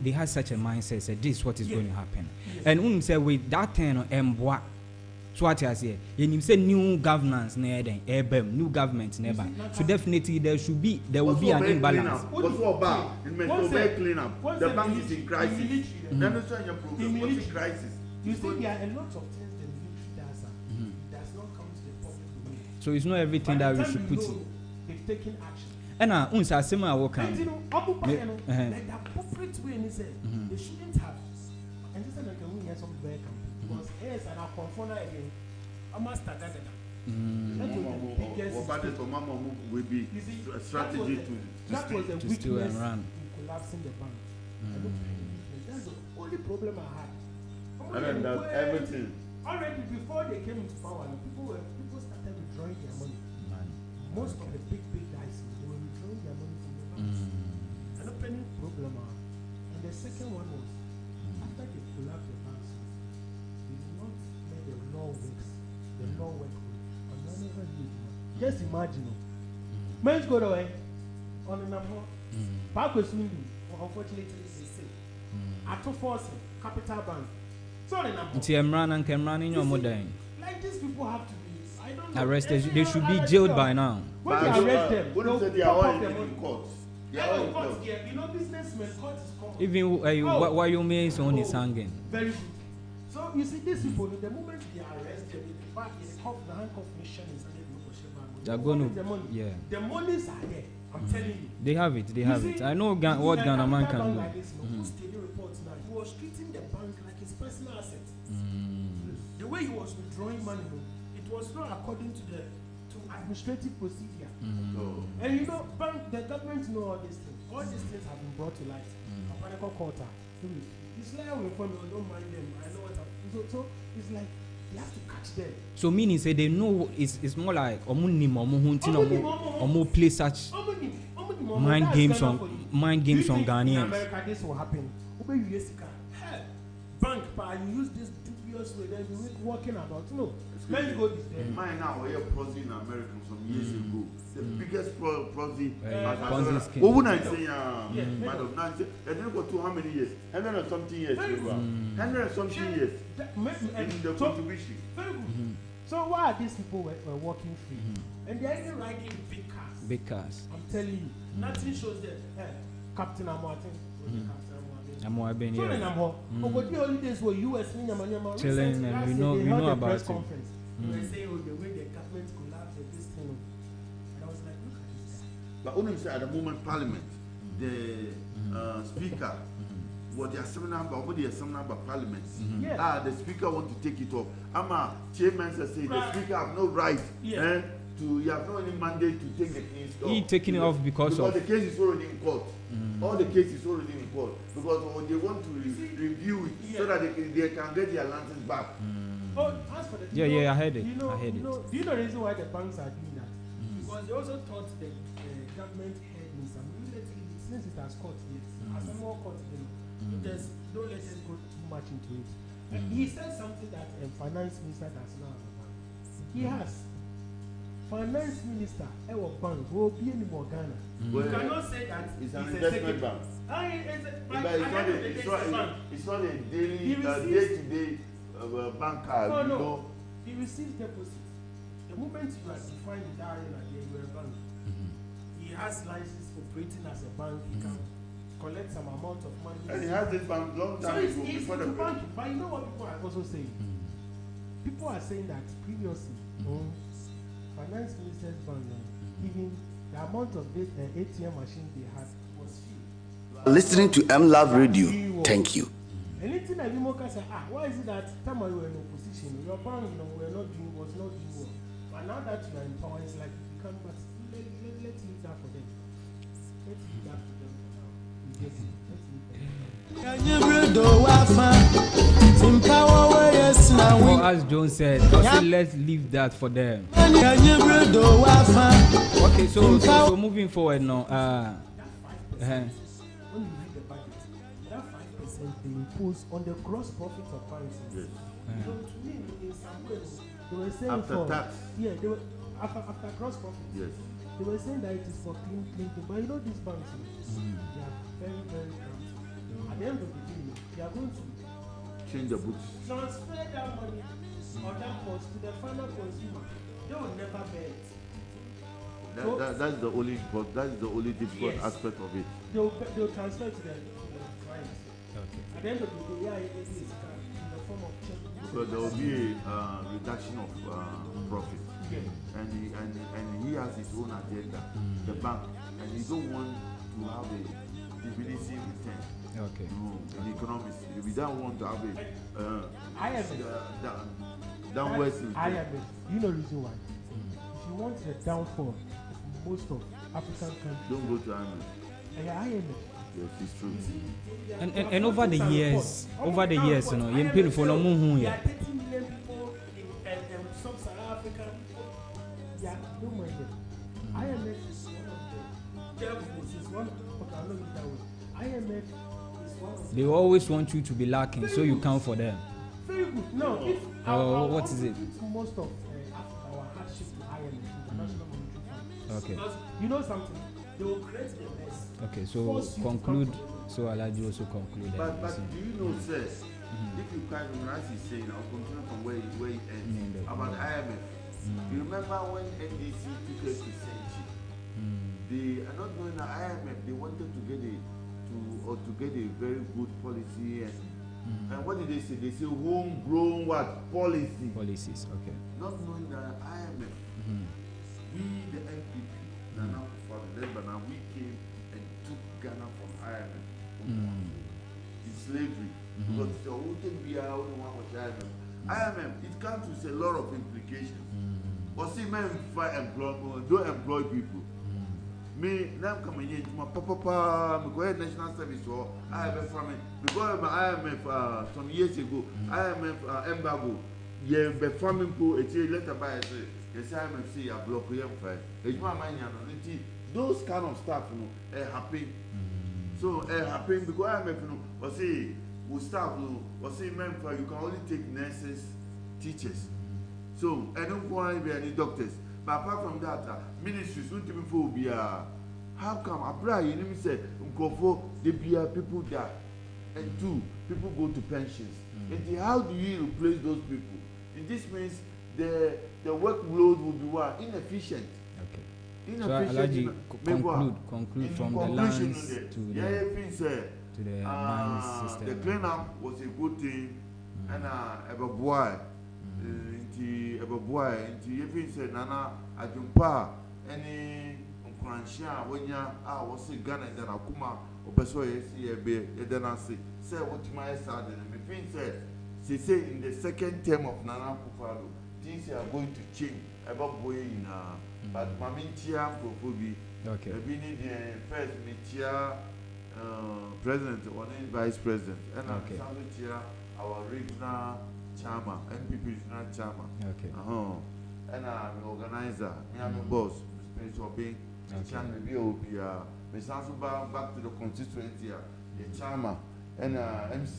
Speaker 2: They had such a mindset, said this is what is going to happen. And say wait, that turn on so what I say, and you say new governance never, new government never. So definitely there will be an imbalance.
Speaker 1: Clean up. The bank is in crisis. What's in crisis?
Speaker 3: You see, there are a lot of things the military does. It does not come to the public domain.
Speaker 2: So it's not everything that we should put in.
Speaker 3: They've taken action.
Speaker 2: And unsa sema woka.
Speaker 3: And you know, like the appropriate way in said, they shouldn't have. And this is like we hear some very campaign. Because yes, and our conformer again, I must start that.
Speaker 1: Will be a strategy
Speaker 3: that was a weakness in collapsing the bank. That's the only problem I had.
Speaker 1: And then that's everything.
Speaker 3: Already before they came into power, people started withdrawing their money. Most of the big guys, they were withdrawing their money from the banks. An opening problem. And the second one was, after they collapsed the banks, they did not let the law works. The law work. Just imagine. Men's go away on the number. Back with Swindon, unfortunately, they say. At 240, Capital Bank. Sorry, number. Like these people have to be, I don't know.
Speaker 2: Arrested. They should be jailed by now.
Speaker 3: When they arrest them,
Speaker 1: Wouldn't say they are all in court. They are all in court.
Speaker 3: You know, businessmen, court is called.
Speaker 2: Even why you may is only hanging.
Speaker 3: Very good. So you see, these people, the moment they arrest them, the handcuff mission is
Speaker 2: they're going to,
Speaker 3: the money.
Speaker 2: yeah.
Speaker 3: The monies are there. I'm telling you.
Speaker 2: They have it. I know what Ghana man can do.
Speaker 3: Like this, reports now. He was treating the bank like his personal asset. The way he was withdrawing money, it was not according to administrative procedure. And you know, the government know all these things. All these things have been brought to light. It's like we don't mind them. I know what happened. So it's like you have to catch them.
Speaker 2: So meaning say they know it's more like omu play such mind games on Ghanaians.
Speaker 3: In America, this will happen. Bank, you use this dubious way, then you working about. No, let's go this day.
Speaker 1: Mine now, we are prosy in America some years ago. The biggest prosy.
Speaker 2: What
Speaker 1: would I say, madam? Nancy, and then go to how many years? 100 and something years. 100 and something years. In the contribution.
Speaker 3: Very good. So why are these people were walking free? And they're even riding big cars. I'm telling you, nothing shows them. Captain Amartin.
Speaker 2: I'm more been
Speaker 3: here. But the holidays were US
Speaker 2: chilling, and we know about it.
Speaker 3: They were saying, the way the government collapsed this thing. And I was like, look at this.
Speaker 1: But only say at the moment, Parliament, the Speaker, what the seminar about Parliament. The Speaker want to take it off. Chairman says the Speaker have no right. You have no any mandate to take the case off.
Speaker 2: He taking it off because
Speaker 1: the case is already in court. All the cases already in court because they want to review it so that they can get their license back.
Speaker 3: As for the
Speaker 2: I heard it.
Speaker 3: Do you know the reason why the banks are doing that? Because they also thought the government head in some since it has court yet, as a more court, don't let us go too much into it. He said something that finance minister does not have. He has. Finance minister, bank will be any more Ghana. You cannot say that
Speaker 1: it's an investment bank. It's not a daily, day-to-day bank card.
Speaker 3: No. He receives deposits. The moment you are defined in that arena, you are a bank. He has license operating as a bank. He can collect some amount of money.
Speaker 1: And he has this bank long time ago.
Speaker 3: So it's easy to bank. But you know what people are also saying? People are saying that previously, finance minister's bank, even the amount of ATM machine they had was few.
Speaker 4: Listening to MLove Radio, thank you.
Speaker 3: Anything that you can say, why is it that time we were in opposition, your bank was not doing well, but now that you are in power, it's like you can't. But let's leave that for them. Let's leave that for them for now. We get it.
Speaker 2: Well, as John said, let's leave that for them. Okay, so moving forward now.
Speaker 3: When you read the budget, that 5% they impose on the gross profit of banks.
Speaker 1: Yes.
Speaker 3: So to me, in some ways, they were saying
Speaker 1: after tax.
Speaker 3: Yeah, they were after gross profit.
Speaker 1: Yes.
Speaker 3: They were saying that it is for clean. But you know these banks, they are very, very proud. At the end of the day, they are going to
Speaker 1: change the books.
Speaker 3: Transfer that money or that cost to the final consumer. They will never bear it.
Speaker 1: That's the only difficult aspect of it.
Speaker 3: They'll transfer to the client. Okay. At the end of the day, it is in the form of check.
Speaker 1: So there will be a reduction of profit.
Speaker 3: Yeah.
Speaker 1: And he has his own agenda, the bank, and he don't want to have a diminishing return.
Speaker 2: Okay.
Speaker 1: No, in economics, we don't want to have downwards return.
Speaker 3: IMF. You know the reason why. If you want the downfall, most of African countries
Speaker 1: don't go to IMF.
Speaker 3: IMF.
Speaker 1: Yes, it's true.
Speaker 2: And over the years, you know, you pay for no more.
Speaker 3: There are 30 million people in sub-Saharan Africa. Yeah, don't mind them. IMF is one of the devils. Is one of the, I know it that way. IMF is one of
Speaker 2: They always want you to be lacking, so you count for them.
Speaker 3: very good. No, if
Speaker 2: What is it?
Speaker 3: Most of our hardship to IMF, International Monetary Fund.
Speaker 2: Okay.
Speaker 3: Because you know something, they will create the best.
Speaker 2: Okay, so
Speaker 3: Force you to
Speaker 2: conclude.
Speaker 3: come to them.
Speaker 2: So Alaji also conclude.
Speaker 1: But do you know, sir, if you can, as he's saying, I'll continue from where he ends, about IMF. You remember when NDC took us to Senchi? They are not knowing the IMF, they wanted to get a very good policy and what did they say? They say homegrown what? Policies,
Speaker 2: okay.
Speaker 1: Not knowing the IMF. We, the NPP, Nana Akufo-Addo, we came and took Ghana from IMF. In slavery. Because so who can be our own one with IMF? It comes with a lot of implications. But see, men don't employ people. Me, now I'm coming here to my papa, me go ahead national service or IMF from it. Because my IMF some years ago, IMF embargo, yeah, be farming pool, it's a letter by a say, yes, IMF say a block here for it's my mind, those kind of stuff, you know, happen. So happen because IMF, you know, but say, we staff, but say, men for you can only take nurses, teachers. So I don't want to be any doctors. But apart from that, ministries won't even for be how come Abra you know me say they be people that and two people go to pensions. And how do you replace those people? And this means the workload will be what? Inefficient.
Speaker 2: Okay. So Alaji conclude from the lands to the mines system.
Speaker 1: The cleanup was a good thing and a boy. Nti eboboa nti even say nana adwumpa any nkranhia wonya wose Ghana da na kuma opeso yesi ebe yedana say what my sad me think say in the second term of Nana Akufo-Addo things are going to change eboboa in but mamintia profobi
Speaker 2: okay
Speaker 1: we need the first metia president or vice president and okay. Our regional chairman, NPP regional chairman.
Speaker 2: Okay.
Speaker 1: And I'm organizer. Me I'm a boss. Spiritual being. Chairman maybe will be me also back to the constituency. The chairman and MC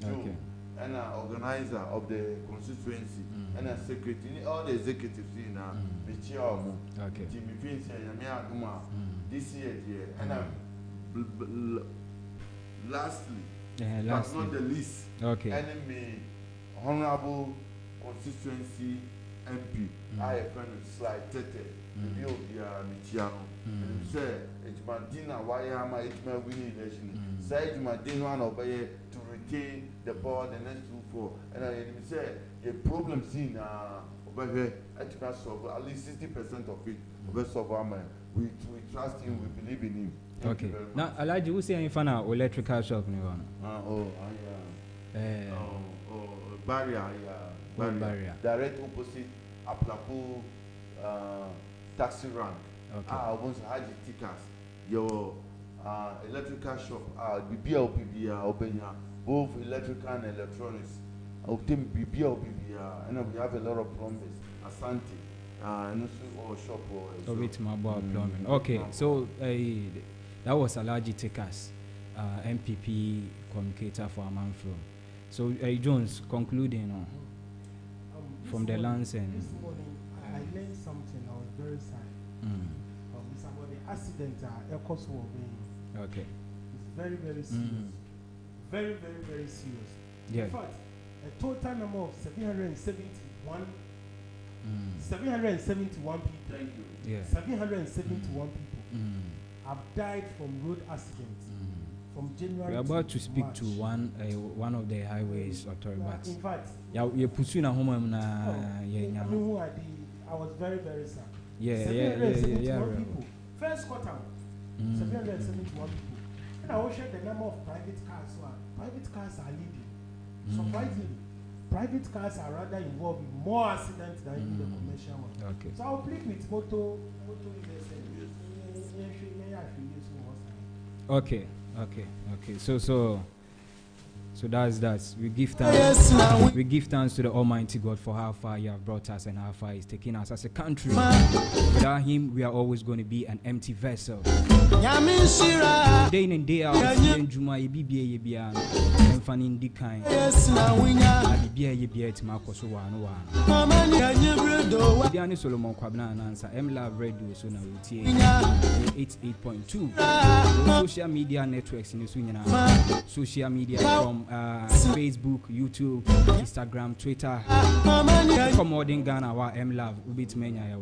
Speaker 1: Joe
Speaker 2: okay.
Speaker 1: and organizer of the constituency and a secretary. All the executives in the chairman.
Speaker 2: Okay.
Speaker 1: Me feel say me aduma this year and lastly, but not the least.
Speaker 2: Okay.
Speaker 1: Enemy. Honorable constituency MP, I a friend of Sly Tete, the Biobia Michiano, and he said, it's Madina, why am I winning election? Said Madina obey to retain the power the next 2-4. And I said, the problem seen over here, I solve at least 60% of it, over solve we trust him, we believe in him.
Speaker 2: Okay. Now, Alaji, who say anything about electrical shop? Barrier.
Speaker 1: Direct opposite Aplapo taxi rank.
Speaker 2: Okay.
Speaker 1: Once Haji Tikas, your electrical shop, BBLPB, Obenya, both electrical and electronics. Obtain BBLPB, and we have a lot of plumbers, Asante, and also shop or
Speaker 2: with my plumbing. Okay, so that was Alaji Tikas, MPP communicator for Amanfro. So, Jones, concluding from the lands and...
Speaker 3: This morning, I learned something. I was very sad. It's about the accident at Kosovo.
Speaker 2: Okay.
Speaker 3: It's very, very serious. Very, very, very serious.
Speaker 2: Yeah.
Speaker 3: In fact, a total number of 771 people.
Speaker 1: Thank you.
Speaker 2: Yeah.
Speaker 3: 771 people have died from road accidents. From January.
Speaker 2: We're about to speak
Speaker 3: March.
Speaker 2: to one of the highways authorities.
Speaker 3: In fact,
Speaker 2: you're pursuing a home
Speaker 3: I was very, very sad.
Speaker 2: Yeah.
Speaker 3: People. First quarter, 771 people. And I will share the number of private cars. Private cars are leading. Surprisingly, private cars are rather involved in more accidents than in the commercial one.
Speaker 2: Okay.
Speaker 3: So I'll plead with Moto.
Speaker 2: Okay. Okay. So that's that. We give thanks. We give thanks to the Almighty God for how far He has brought us and how far He's taken us as a country. Without Him, we are always going to be an empty vessel. Day in and day out, Juma Ibia, and Fanny Dikai, Ibia Yibia Timakoso one. Diani Solomon Kwabna answer MLab Radio so now 88.2 social media networks in the Swingina, social media from Facebook, YouTube, Instagram, Twitter. Come on, in Ghana, our MLab, Ubit Menya.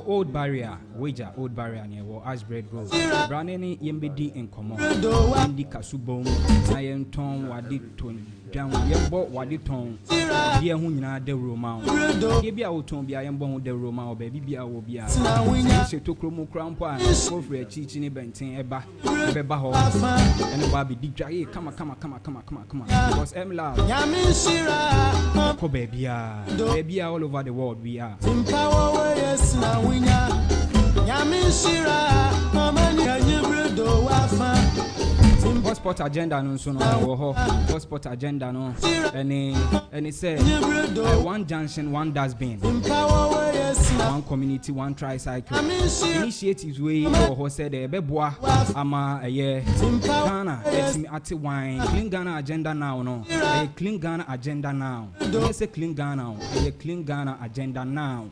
Speaker 2: Old barrier, wager, old barrier near Ashbred Road. Branany MBD in common. Indi Kasubom, Iron Tom, Waditon, down Yambo, Waditon, Dear Hunina de Roma. Maybe I will turn be I am born de Roma or baby I will be out. She took Romo Crown Pie, for a teaching event in Eba, Bebaho, and Bobby Dij. Come on. Because MLab, baby all over the world we are. Passport agenda no so no wo passport agenda no any say one junction one dustbin one community one tricycle initiatives we wo said e beboa ama Ghana etimi ate wine clean Ghana agenda now no clean Ghana agenda now say clean Ghana clean Ghana agenda now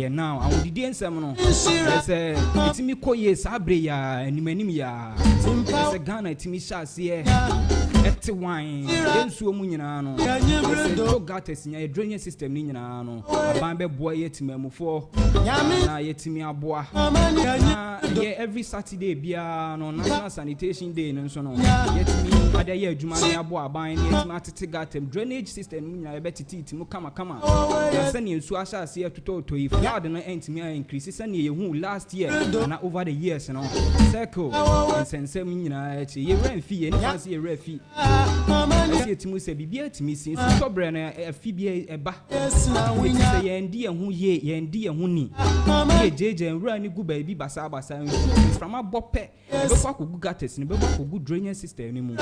Speaker 2: now and the dey nsem no say etimi koye sabre ya animanim ya say Ghana etimi here eti wine ensuo mu nyina no so gates nya drainage system ni nyina no aban be boy yetimamufo na yetimi aboa every Saturday bia no national sanitation day no so no yetimi adaye adwuma ne aboa aban yetimi atete gatem drainage system ni nyina ebetiti timu kama na sane ensuo asase etototo yi flood no entimi increase sane yehu last year na over the years no circle sensem nyina echi ye renfi ye ni fancy ye refi esi timu se bibia timi sin sobre na afibia eba eti ye ndi ehun ye ni ye jeje nra ni gu ba bi basa from abope ebekwa kogu gates ni bebekwa kogu drainage system ni mu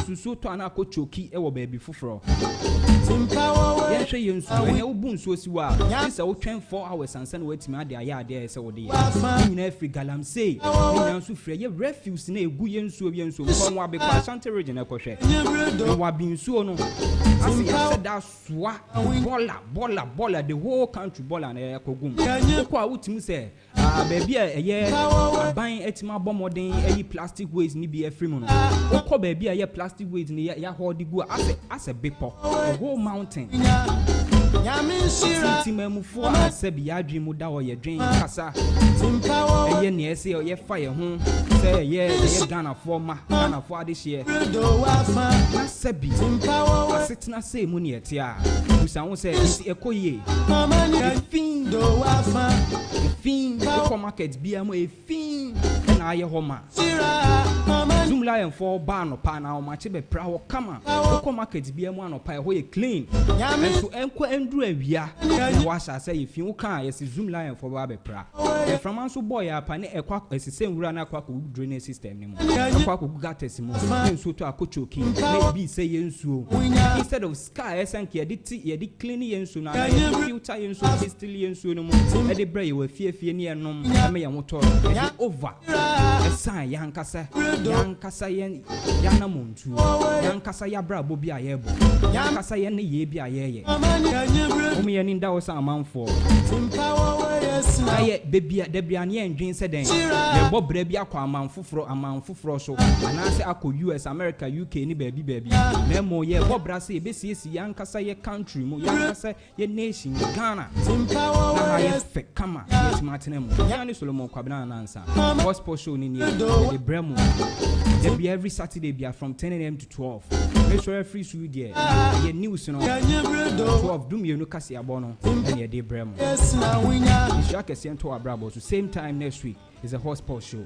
Speaker 2: susu to ana akochoki ewo ba bi foforo ye hwe ye nsu ene obu nsu osiwa se wo twen 4 hours ansa na watimi ade aya se wo de ye nyina afri galamsey nyina nsu frɛ ye refuse na egu ye nsu bi nsu ko nwa be kwa Ashanti region ekohwe nwa bi nsu no ase ya said that swa bola the whole country bola na ekogum ko a wutimi se baby eye aban etima bomoden eyi plastic waste ni bi afri mu no ko baby eye plastic waste ni ya hold gu ase bepo the whole mountain timamufo asabi ya adwemu da wo ye dwen kasa eye ne ese ye fa ye ho se ye Ghana for ade hye asabi asetina se mu ne ete a busa wo se ekoye fin ko market bia mo fin na aye ho ma zoom lion for bar no pa na o ma che be pra wo kama ko market bia mo anopa ho ye clean enso enko endru awia na wa sha say fin wo kan yes zoom lion for bar be pra e from anso boy apa ne ekwa esise nwura na akwa ko drainage system ni mo akwa ko gates mo enso to akochoki na bi say yensuo instead of sky esanke ye di clean yensuo na ye filter yensuo still yensuo no mo e de bra ye wa fie ni enom ame ye motor e over esan yankasa yana muntu yankasa ya bra bobi ayebo yankasa ye ne ye bi ayeye omo ye ni nda wo sa amanfo aye debia ne endwin se den ye bo bra bi akwa amanfoforo so anase akọ US America UK ni baby na mo ye bo bra se ebesiesi yankasa ye country mo yankasa ye nation Ghana na ye fe kama ye matene mo yani Solomon Kwabena anansa gospel show ni the bremo be every Saturday be from 10 a.m. to 12 make sure free so there ye news no 12 dum ye no kase abono and ye de bremo you shake same to abrabo so same time next week is a gospel show.